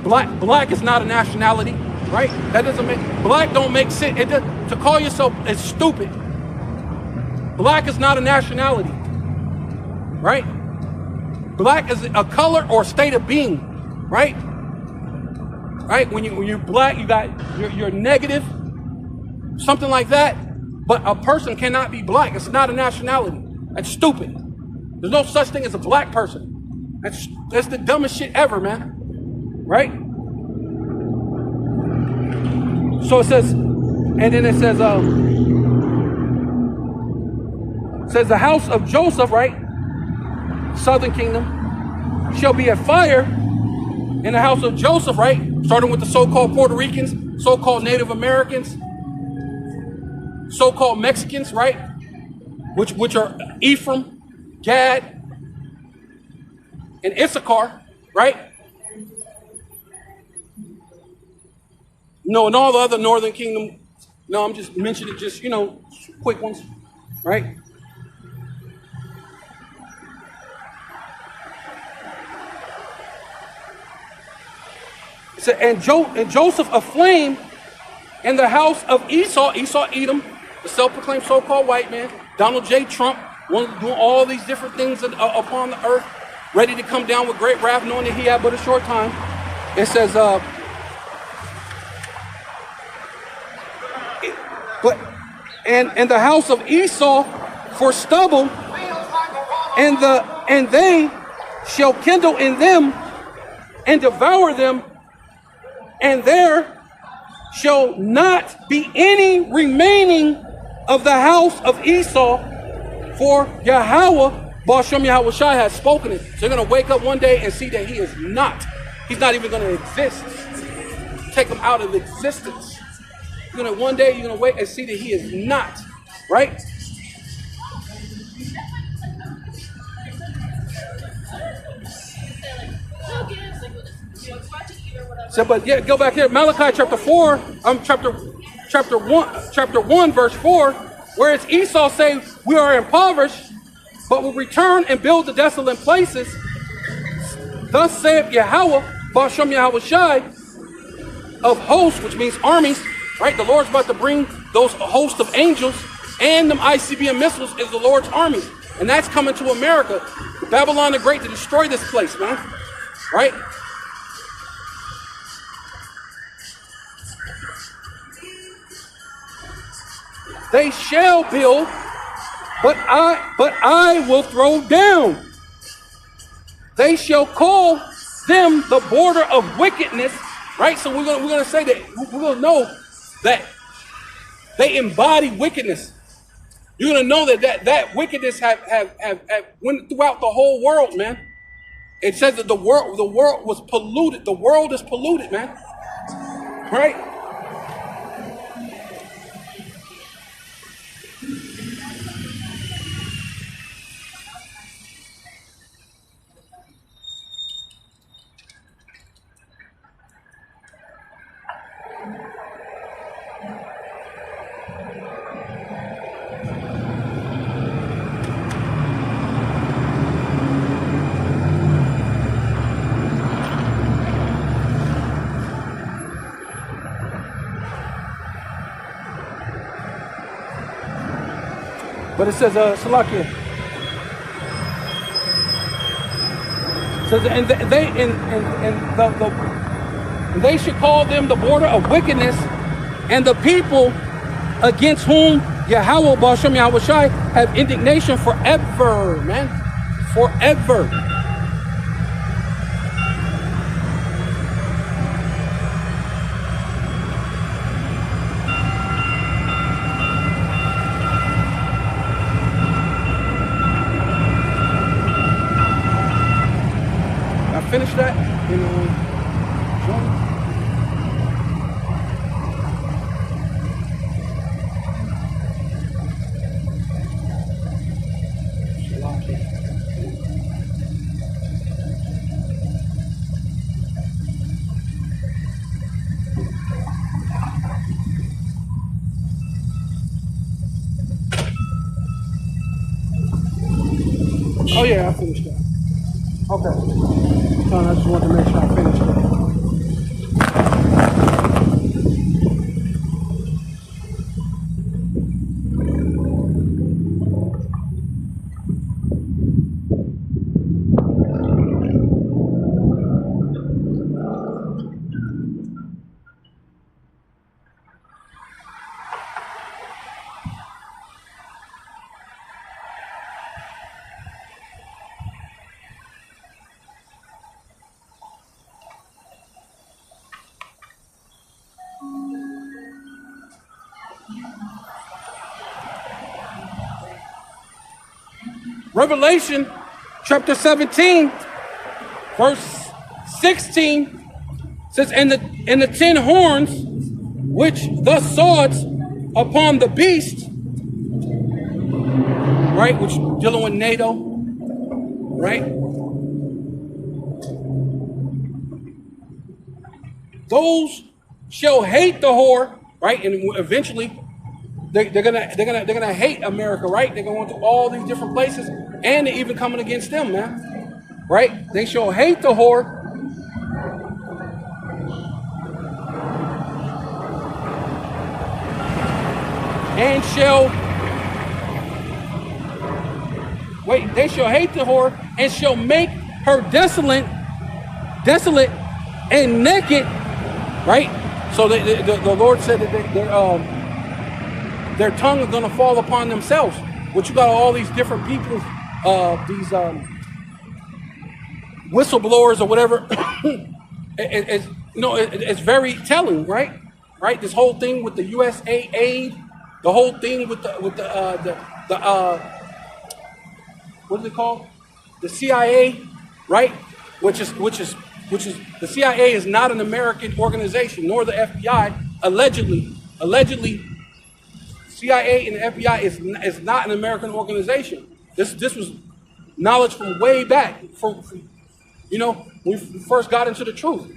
Black is not a nationality, right? That doesn't make, black don't make sense. To call yourself is stupid. Black is not a nationality, right? Black is a color or a state of being, right? Right? When you're black, you're negative, something like that. But a person cannot be black. It's not a nationality. That's stupid. There's no such thing as a black person. That's the dumbest shit ever, man. Right? So it says, and then it says the house of Joseph, right? Southern kingdom, shall be a fire. In the house of Joseph, right? Starting with the so-called Puerto Ricans, so-called Native Americans, so-called Mexicans, right? Which are Ephraim, Gad, and Issachar, right? No, and all the other northern kingdom. No, I'm just mentioning just, quick ones, right? So, and Joseph aflame in the house of Esau, Edom, the self-proclaimed so-called white man, Donald J. Trump, doing all these different things upon the earth, ready to come down with great wrath, knowing that he had but a short time. It says, and the house of Esau for stubble, and they shall kindle in them and devour them, and there shall not be any remaining of the house of Esau, for Yahweh, Ba'ashem Yahweh Shai, has spoken it. So you're going to wake up one day and see that he's not even going to exist. Take him out of existence. One day you're going to wake and see that he is not, right? So, but yeah, go back here, Malachi chapter 4, chapter 1, verse 4, where it's Esau saying, we are impoverished, but will return and build the desolate places. Thus saith Yahweh, Ba'ashem Yahweh Shai, of hosts, which means armies, right? The Lord's about to bring those hosts of angels, and them ICBM missiles is the Lord's army. And that's coming to America. Babylon the Great to destroy this place, man. Right? They shall build, but I will throw down. They shall call them the border of wickedness, right? So we're gonna say that we're gonna know that they embody wickedness. You're gonna know that wickedness have went throughout the whole world, man. It says that the world was polluted. The world is polluted, man. Right? But it says, Salakia. It says, and they should call them the border of wickedness, and the people against whom Yahweh, Ba'ashem Yahweh Shai, have indignation forever, man, forever. Oh yeah, I finished that. Okay. So I just wanted to make sure I finished it. Revelation chapter 17, verse 16 says, and the 10 horns which thus swords upon the beast, right, which dealing with NATO, right? Those shall hate the whore, right? And eventually they're gonna hate America, right? They're going to all these different places, and they're even coming against them, man. Right? They shall hate the whore. And they shall hate the whore and shall make her desolate and naked, right? So the Lord said that their tongue is going to fall upon themselves. But you got all these different people, these whistleblowers or whatever. It's very telling, right? Right? This whole thing with the USA aid, the whole thing with the what is it called? The CIA, right? Which is the CIA is not an American organization, nor the FBI. Allegedly, CIA and the FBI is not an American organization. This was knowledge from way back, from when we first got into the truth,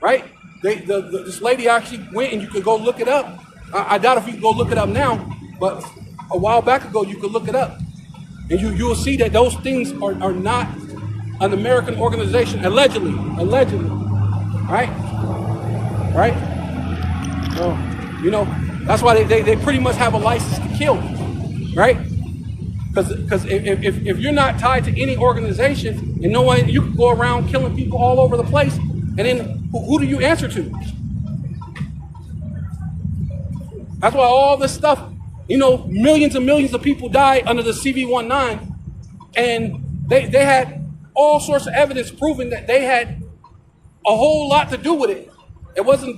right? This lady actually went, and you could go look it up. I doubt if you can go look it up now, but a while back ago you could look it up, and you'll see that those things are not an American organization, allegedly, right? So, that's why they pretty much have a license to kill, right? Because if you're not tied to any organization, and no one, you can go around killing people all over the place, and then who do you answer to? That's why all this stuff, millions and millions of people died under the CV-19, and they had all sorts of evidence proving that they had a whole lot to do with it. It wasn't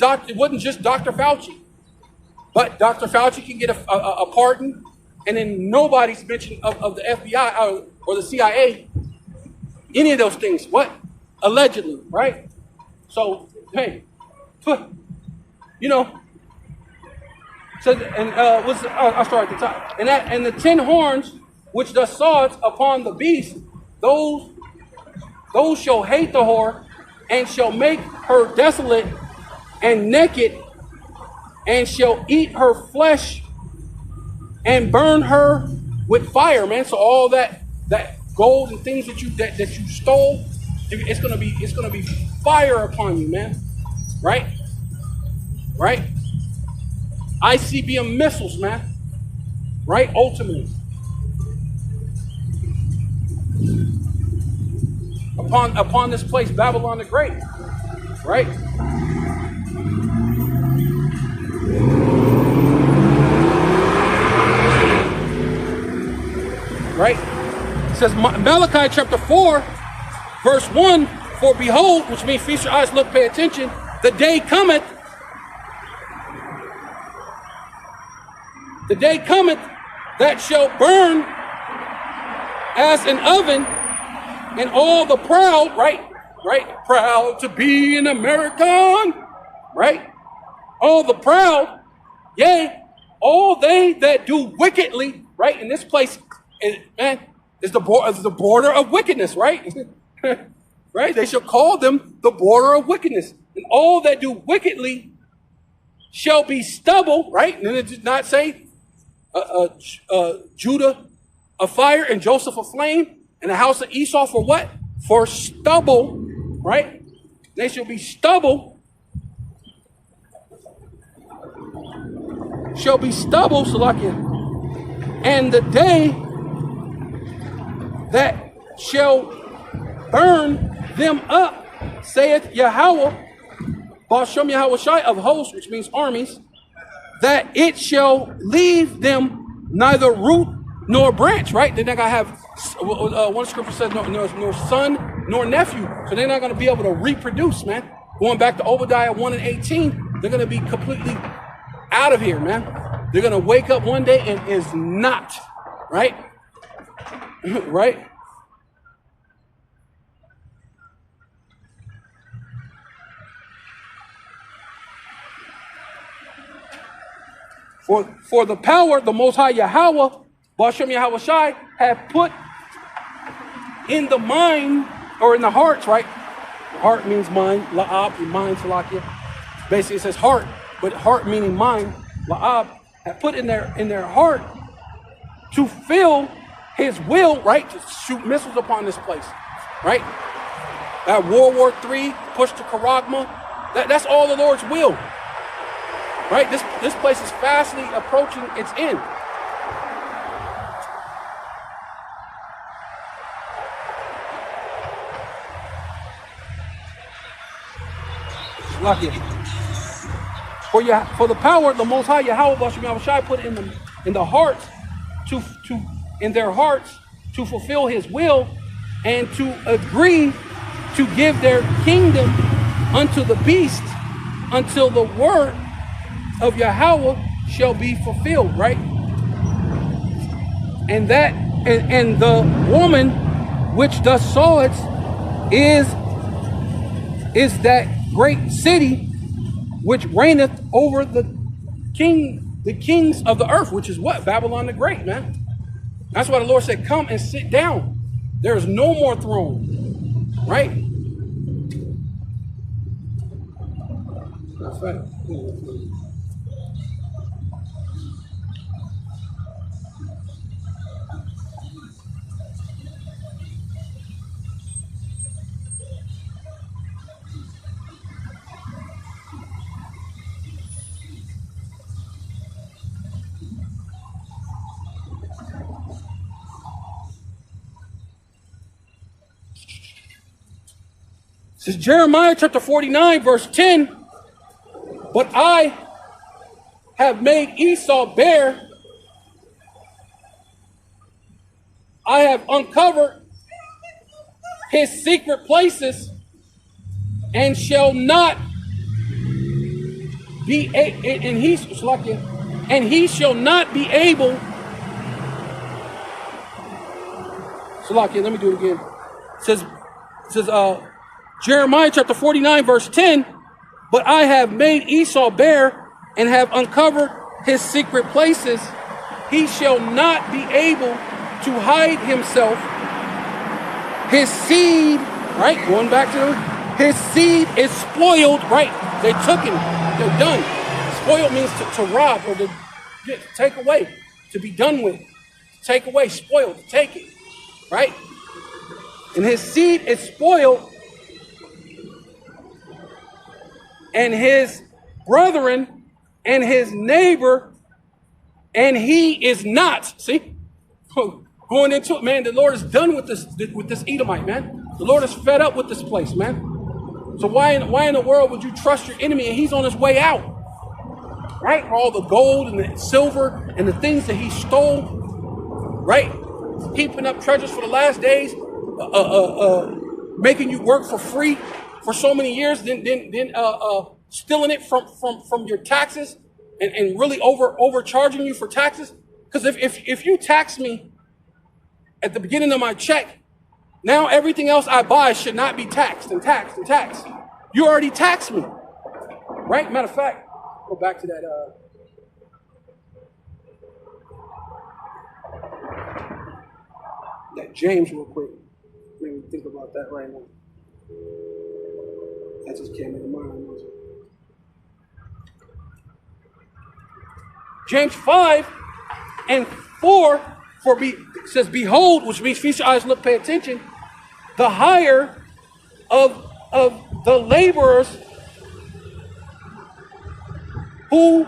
just Dr. Fauci, but Dr. Fauci can get a pardon, and then nobody's mentioned of the FBI or the CIA, any of those things. What? Allegedly, right? So, hey, So, and I'll start at the top. And the 10 horns which thus swords upon the beast, those shall hate the whore, and shall make her desolate and naked, and shall eat her flesh and burn her with fire, man. So all that gold and things that you stole, it's gonna be fire upon you, man. Right? ICBM missiles, man. Right? Ultimately. Upon this place, Babylon the Great. Right? Right? It says Malachi chapter 4, verse 1, for behold, which means feast your eyes, look, pay attention, the day cometh that shall burn as an oven, and all the proud, right, proud to be an American, right, all the proud, yea, all they that do wickedly, right, in this place, is the border of wickedness, right, right, they shall call them the border of wickedness, and all that do wickedly shall be stubble, right, and then it did not say Judah a fire and Joseph a flame. And the house of Esau for what? For stubble, right? They shall be stubble. Shall be stubble, Salakia. And the day that shall burn them up, saith Yahweh, Ba'ashem Yahweh Shai of hosts, which means armies, that it shall leave them neither root nor branch, right? They're not going to have, one scripture says, no son nor nephew. So they're not going to be able to reproduce, man. Going back to Obadiah 1 and 18, they're going to be completely out of here, man. They're going to wake up one day and is not, right? Right? For the power, the Most High Yahweh, Ba'ashem Yahweh Shai, have put in the mind, or in the hearts, right? Heart means mind, la'ab, mind, salakia. Basically it says heart, but heart meaning mind, la'ab, have put in their heart to fill his will, right? To shoot missiles upon this place, right? At World War III, push to Karagma, that's all the Lord's will. Right? This place is fastly approaching its end. Lucky. For the power, the Most High Yahweh Ba'ashem Yahweh Shai put in the hearts in their hearts to fulfill His will and to agree to give their kingdom unto the beast until the word of Yahweh shall be fulfilled, right? And that and the woman which thus saw it is that great city which reigneth over the kings of the earth, which is what? Babylon the Great, man. That's why the Lord said, come and sit down. There is no more throne, right? That's right. This is Jeremiah chapter 49, verse 10. But I have made Esau bare. I have uncovered his secret places and shall not be and he shall not be able. Salakia, let me do it again. It says Jeremiah chapter 49, verse 10, but I have made Esau bare and have uncovered his secret places. He shall not be able to hide himself. His seed, right? Going back to his seed is spoiled, right? They took him. They're done. Spoiled means to rob or to take away, to be done with. Take away, spoiled, to take it, right? And his seed is spoiled. And his brethren and his neighbor, and he is not. See, going into it, man. The Lord is done with this Edomite, man. The Lord is fed up with this place, man. So why in the world would you trust your enemy and he's on his way out, right? All the gold and the silver and the things that he stole, right? Heaping up treasures for the last days, making you work for free for so many years, then stealing it from your taxes and really overcharging you for taxes. Because if you tax me at the beginning of my check, now everything else I buy should not be taxed and taxed and taxed. You already taxed me, right? Matter of fact, go back to that James real quick. Let me think about that right now. That just came into mind. James 5 and 4 it says, behold, which means feast your eyes, look, pay attention. The hire of the laborers who,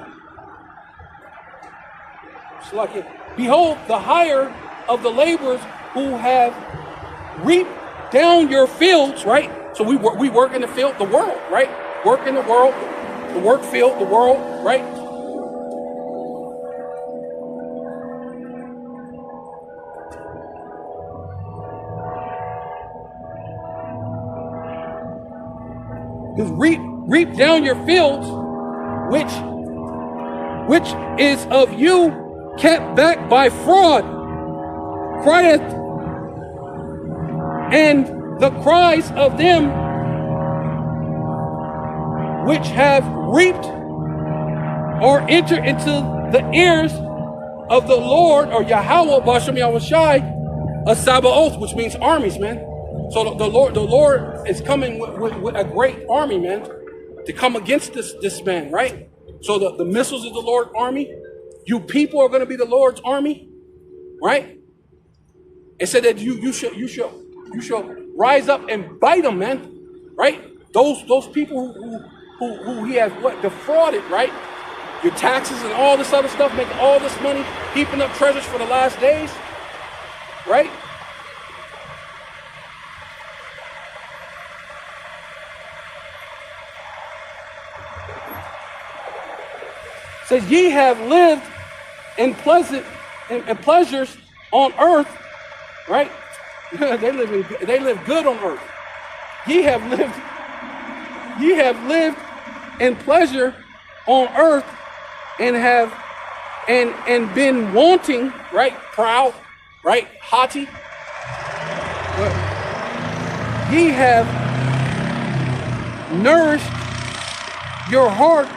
behold, the hire of the laborers who have reaped down your fields, right? So we work in the field, the world, right? Work in the world, the work field, the world, right? Because reap down your fields, which is of you kept back by fraud, crieth, and the cries of them which have reaped or entered into the ears of the Lord, or Yahweh, Bashem Yahushai, a Sabaoth, which means armies, man. So the Lord is coming with a great army, man, to come against this man, right? So the missiles of the Lord's army, you people are going to be the Lord's army, right? It said that you shall rise up and bite them, man, right? Those people who he has defrauded, right? Your taxes and all this other stuff, making all this money, heaping up treasures for the last days, right? Says, ye have lived in pleasures on earth, right? they live good on earth. Ye have lived in pleasure on earth, and have and been wanting, right? Proud, right? Haughty. Ye have nourished your heart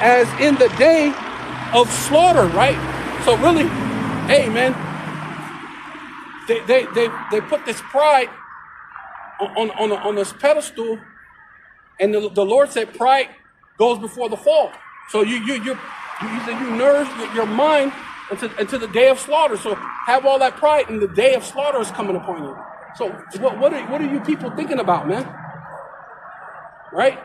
as in the day of slaughter, right? So really, hey man, they put this pride on this pedestal, and the Lord said pride goes before the fall. So you nourish your mind until the day of slaughter. So have all that pride, and the day of slaughter is coming upon you. So what are you people thinking about, man? Right?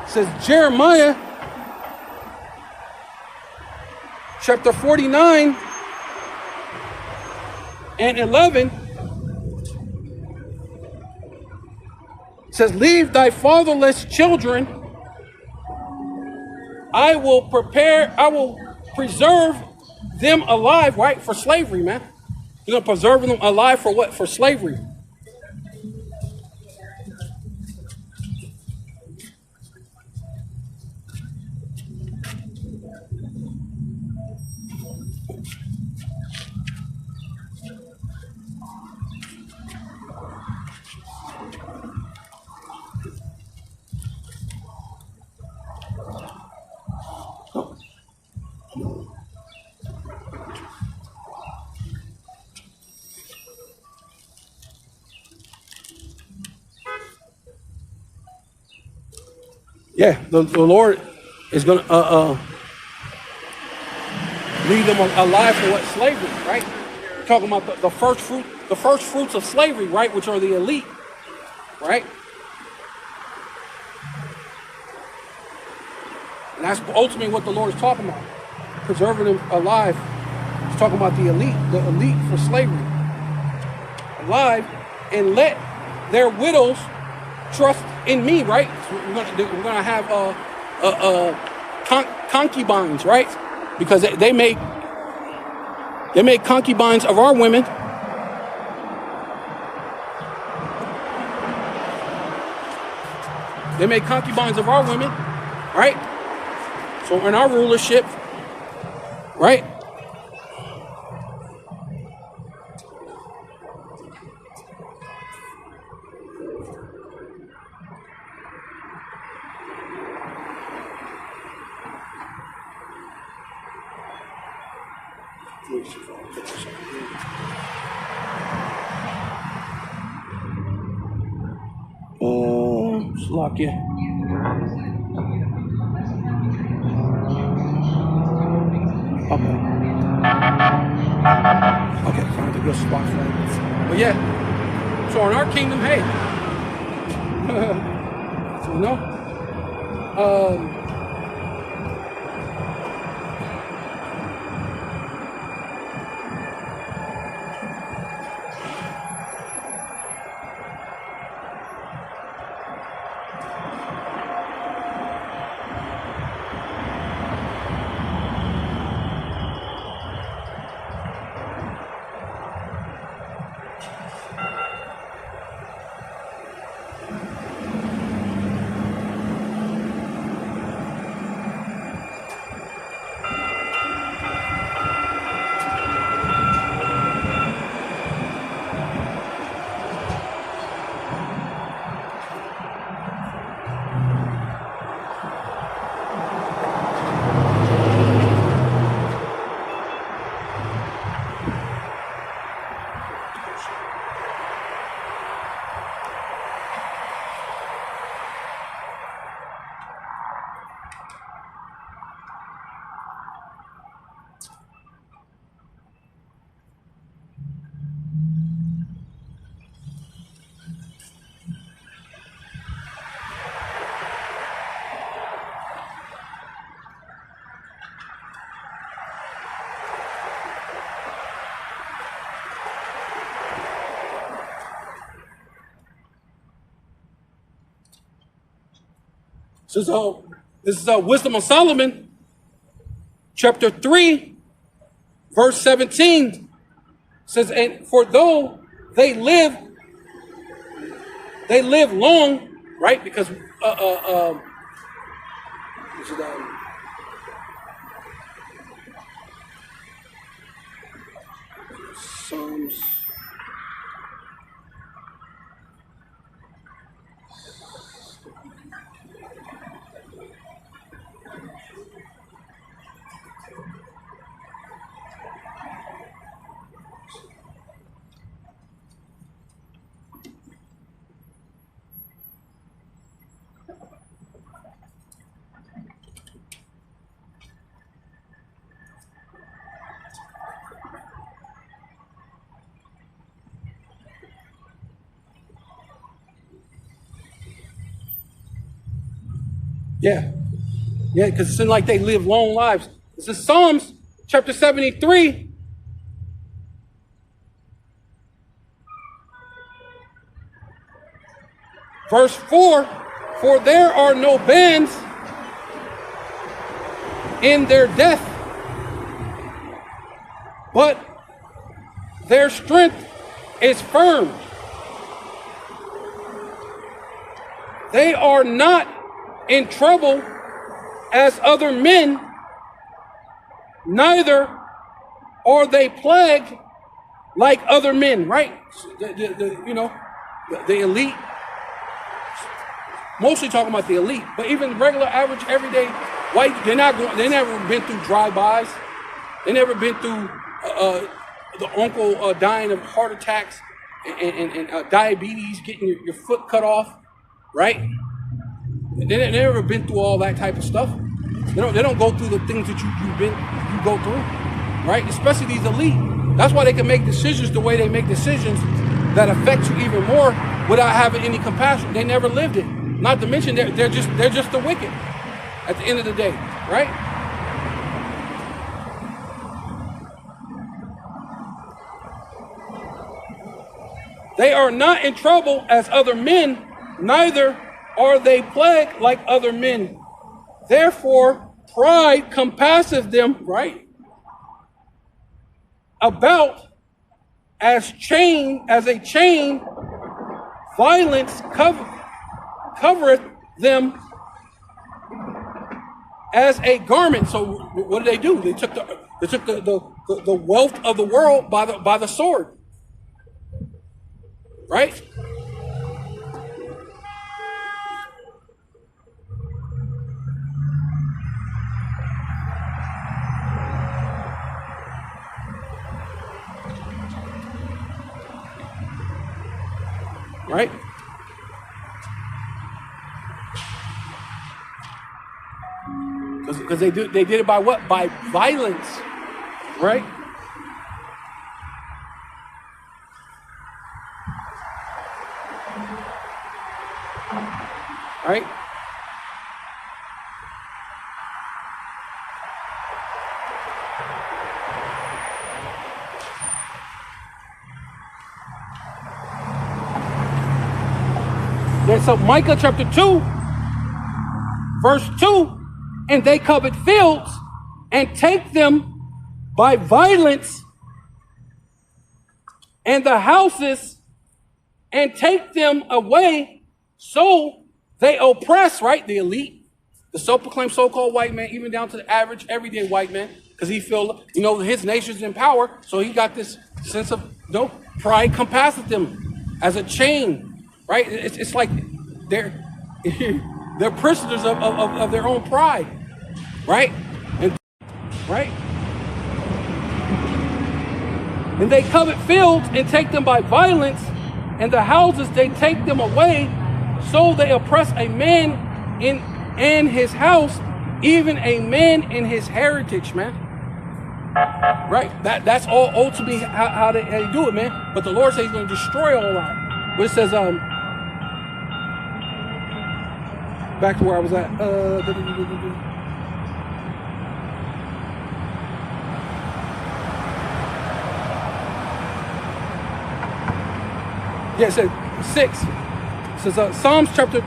Says Jeremiah chapter 49 and 11 says, leave thy fatherless children, I will preserve them alive, right? For slavery, man. You're gonna preserve them alive for what? For slavery. Yeah, the Lord is going to leave them alive for what? Slavery, right? We're talking about the first fruits of slavery, right? Which are the elite, right? And that's ultimately what the Lord is talking about, preserving them alive. He's talking about the elite for slavery, alive, and let their widows trust in me, right? So we're gonna have concubines, right? Because they make concubines of our women. They make concubines of our women, right? So in our rulership, right? Slovakia. Okay. Okay, found a good spot for it. But yeah, so in our kingdom, hey, so, you know, this is Wisdom of Solomon, chapter 3, verse 17. Says, and for though they live long, right? Because Psalms. Yeah, because it seems like they live long lives. This is Psalms chapter 73. Verse 4, for there are no bands in their death, but their strength is firm. They are not in trouble as other men, neither are they plagued like other men, right? The elite, mostly talking about the elite, but even regular, average, everyday white, they never been through drive-bys. They never been through the uncle dying of heart attacks and diabetes, getting your foot cut off, right? They never been through all that type of stuff. They don't go through the things that you go through, right? Especially these elite. That's why they can make decisions the way they make decisions that affect you even more without having any compassion. They never lived it. Not to mention they're just the wicked at the end of the day, right? They are not in trouble as other men, neither are they plagued like other men. Therefore, pride compasseth them, right, about as a chain, violence covereth them as a garment. So what did they do? They took the wealth of the world by the sword, right? right? Because they did it by what? By violence, right? Right? Yeah, so Micah chapter 2, verse 2, and they covet fields and take them by violence, and the houses, and take them away, so they oppress, right? The elite, the self-proclaimed so-called white man, even down to the average everyday white man, because he feel, his nation's in power, so he got this sense of pride compasseth them as a chain, right? It's like they're prisoners of their own pride, right? Right? And they covet fields and take them by violence, and the houses they take them away, so they oppress a man in his house, even a man in his heritage, man. Right? That's all ultimately how they do it, man. But the Lord says he's going to destroy all that. But it says, back to where I was at. Yeah, it says 6. It says Psalms chapter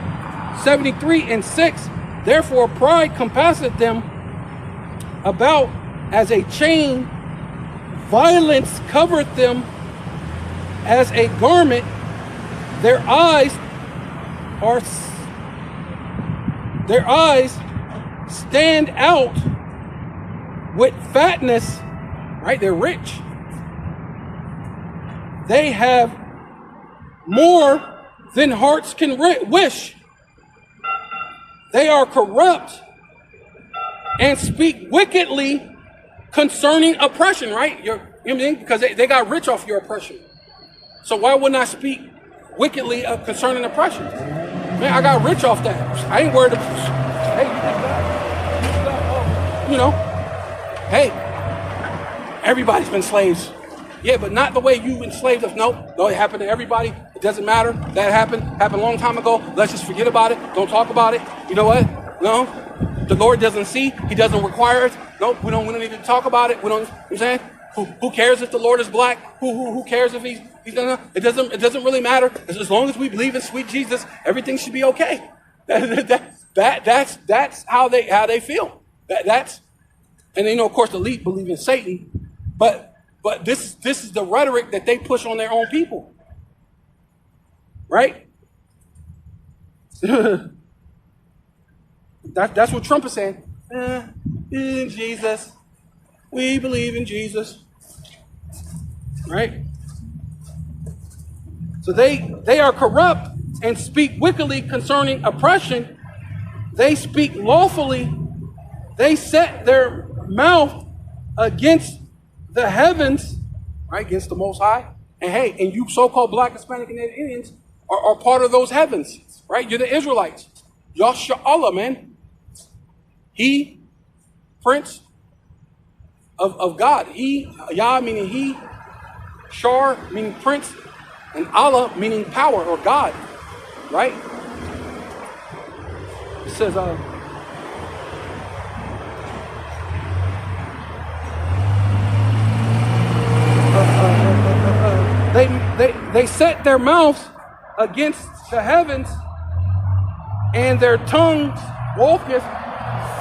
73 and 6. Therefore pride compasseth them about as a chain, violence covereth them as a garment. Their eyes stand out with fatness, right? They're rich. They have more than hearts can wish. They are corrupt and speak wickedly concerning oppression, right? You know what I mean? Because they got rich off your oppression. So why wouldn't I speak wickedly concerning oppression? Man, I got rich off that. I ain't worried about, hey, everybody's been slaves. Yeah, but not the way you enslaved us. No, it happened to everybody. It doesn't matter. That happened a long time ago. Let's just forget about it. Don't talk about it. You know what? No, the Lord doesn't see. He doesn't require it. No, we don't need to talk about it. We don't. You know what I'm saying? Who cares if the Lord is black? Who cares if he's done? It doesn't really matter. As long as we believe in sweet Jesus, everything should be okay. That's how they feel. That's, and of course the elite believe in Satan, but this is the rhetoric that they push on their own people, right? That's what Trump is saying. In Jesus, we believe in Jesus, right? So they are corrupt and speak wickedly concerning oppression. They speak lawfully. They set their mouth against the heavens, right, against the Most High. And hey, and you so-called black, Hispanic, and Native Indians are part of those heavens, right? You're the Israelites. Yasha man. He, Prince of God. He, Yah meaning he, Shar meaning Prince, and Allah meaning power or God, right? It says, they set their mouths against the heavens, and their tongues walketh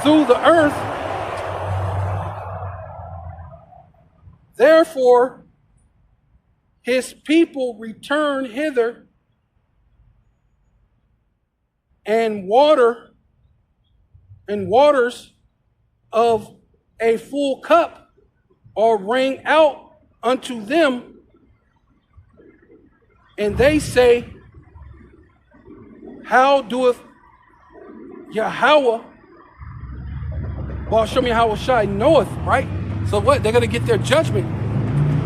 through the earth. Therefore, his people return hither, and waters of a full cup are wrung out unto them. And they say, how doeth Yahweh, well, show me how Shai knoweth, right? So what? They're gonna get their judgment,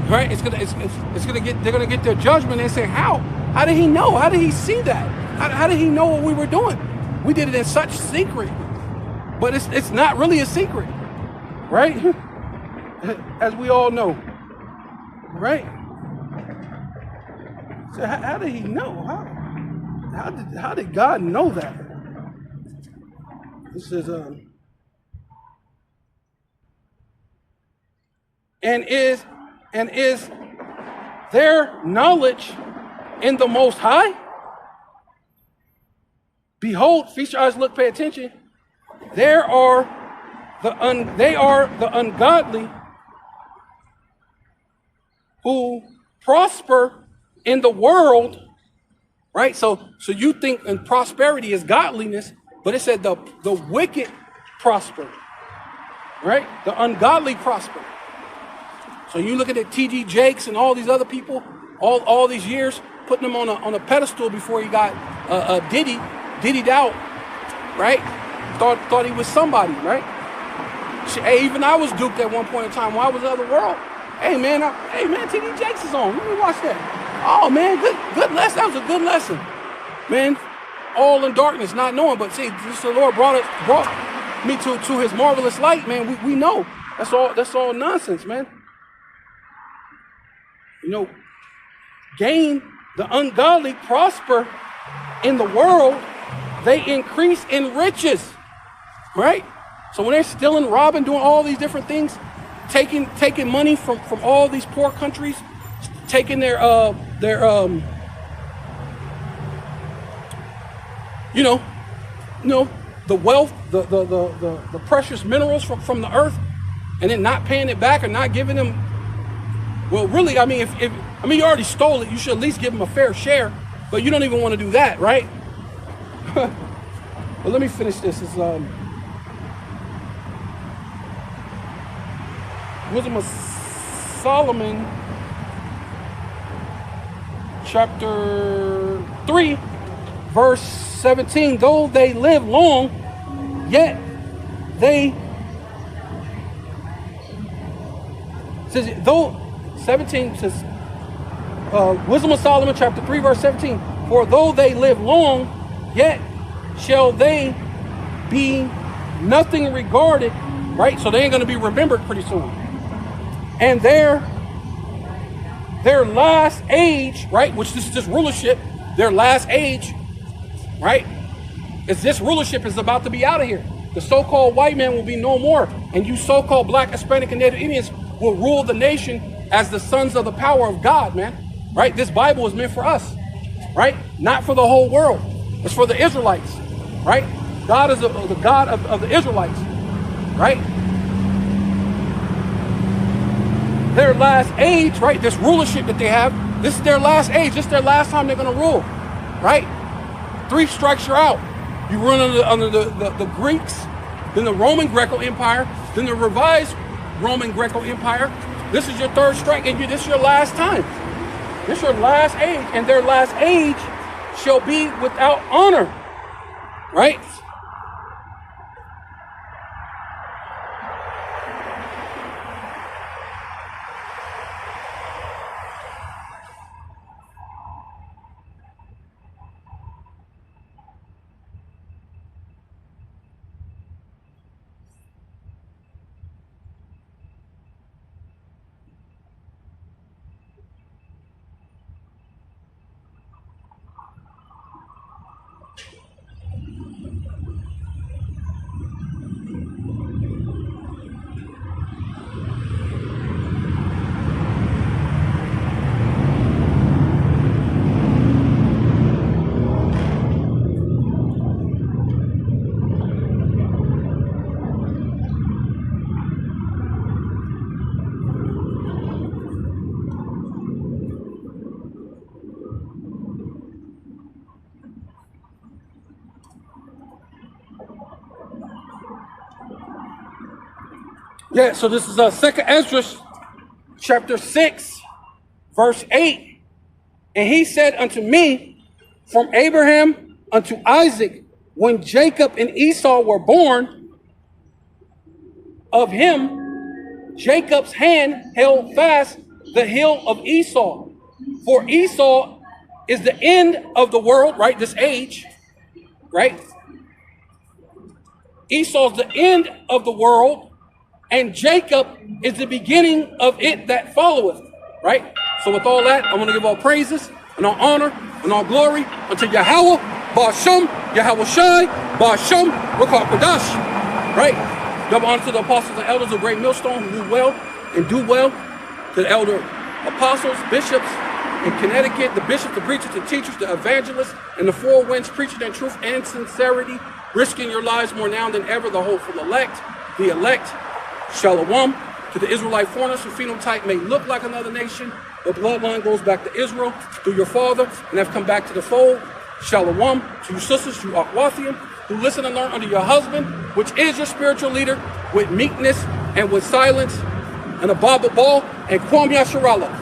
right? They're gonna get their judgment and say, how? How did he know? How did he see that? How did he know what we were doing? We did it in such secret, but it's not really a secret, right? As we all know, right? So how did he know? How did God know that? This is and is their knowledge in the Most High? Behold, feast your eyes, look, pay attention. They are the ungodly who prosper in the world, right? So you think in prosperity is godliness, but it said the wicked prosper, right? The ungodly prosper. So you look at the T.D. Jakes and all these other people, all these years, putting them on a pedestal before he got diddied out, right? Thought he was somebody, right? Hey, even I was duped at one point in time when I was in the other world. Hey man, T.D. Jakes is on. Let me watch that. Oh man, good lesson. That was a good lesson, man. All in darkness, not knowing, but see, this the Lord brought me to His marvelous light, man. We know that's all nonsense, man. You know, gain the ungodly prosper in the world, they increase in riches, right? So when they're stealing, robbing, doing all these different things, taking money from all these poor countries, taking their the wealth, the precious minerals from the earth, and then not paying it back or not giving them. Well, really, I mean, if you already stole it, you should at least give them a fair share. But you don't even want to do that, right? But let me finish this. It's Wisdom of Solomon, chapter 3, verse 17. Though they live long, yet they says though 17 says Wisdom of Solomon, chapter 3, verse 17. For though they live long, yet shall they be nothing regarded, right? So they ain't going to be remembered pretty soon. And their last age, right, which this is just rulership, their last age, right, is this rulership is about to be out of here. The so-called white man will be no more. And you so-called black, Hispanic, and Native Indians will rule the nation as the sons of the power of God, man. Right? This Bible is meant for us, right? Not for the whole world. It's for the Israelites, right? God is the God of the Israelites, right? Their last age, right? This rulership that they have, this is their last age. This is their last time they're going to rule, right? 3 strikes, you're out. You run under the Greeks, then the Roman Greco Empire, then the revised Roman Greco Empire. This is your 3rd strike, and this is your last time. This is your last age, and their last age shall be without honor, right? Yeah, so this is 2nd Ezra, chapter 6, verse 8. And he said unto me, from Abraham unto Isaac, when Jacob and Esau were born, of him Jacob's hand held fast the heel of Esau. For Esau is the end of the world, right? This age, right? Esau's the end of the world, and Jacob is the beginning of it that followeth, right? So with all that, I want to give all praises and all honor and all glory unto Yahweh, Ba'ashem, Yahweh Shai, Ba'ashem, Rakakadash, right? Double honor to the apostles and elders of Great Millstone who knew well and do well, to the elder apostles, bishops in Connecticut, the bishops, the preachers, the teachers, the evangelists, and the four winds preaching in truth and sincerity, risking your lives more now than ever, the hopeful elect, the elect, Shalom, to the Israelite foreigners whose phenotype may look like another nation, the bloodline goes back to Israel through your father and have come back to the fold. Shalom to you sisters, you Akwathian, who listen and learn under your husband, which is your spiritual leader, with meekness and with silence, and a Bible ball, and Kwam Yasharallah.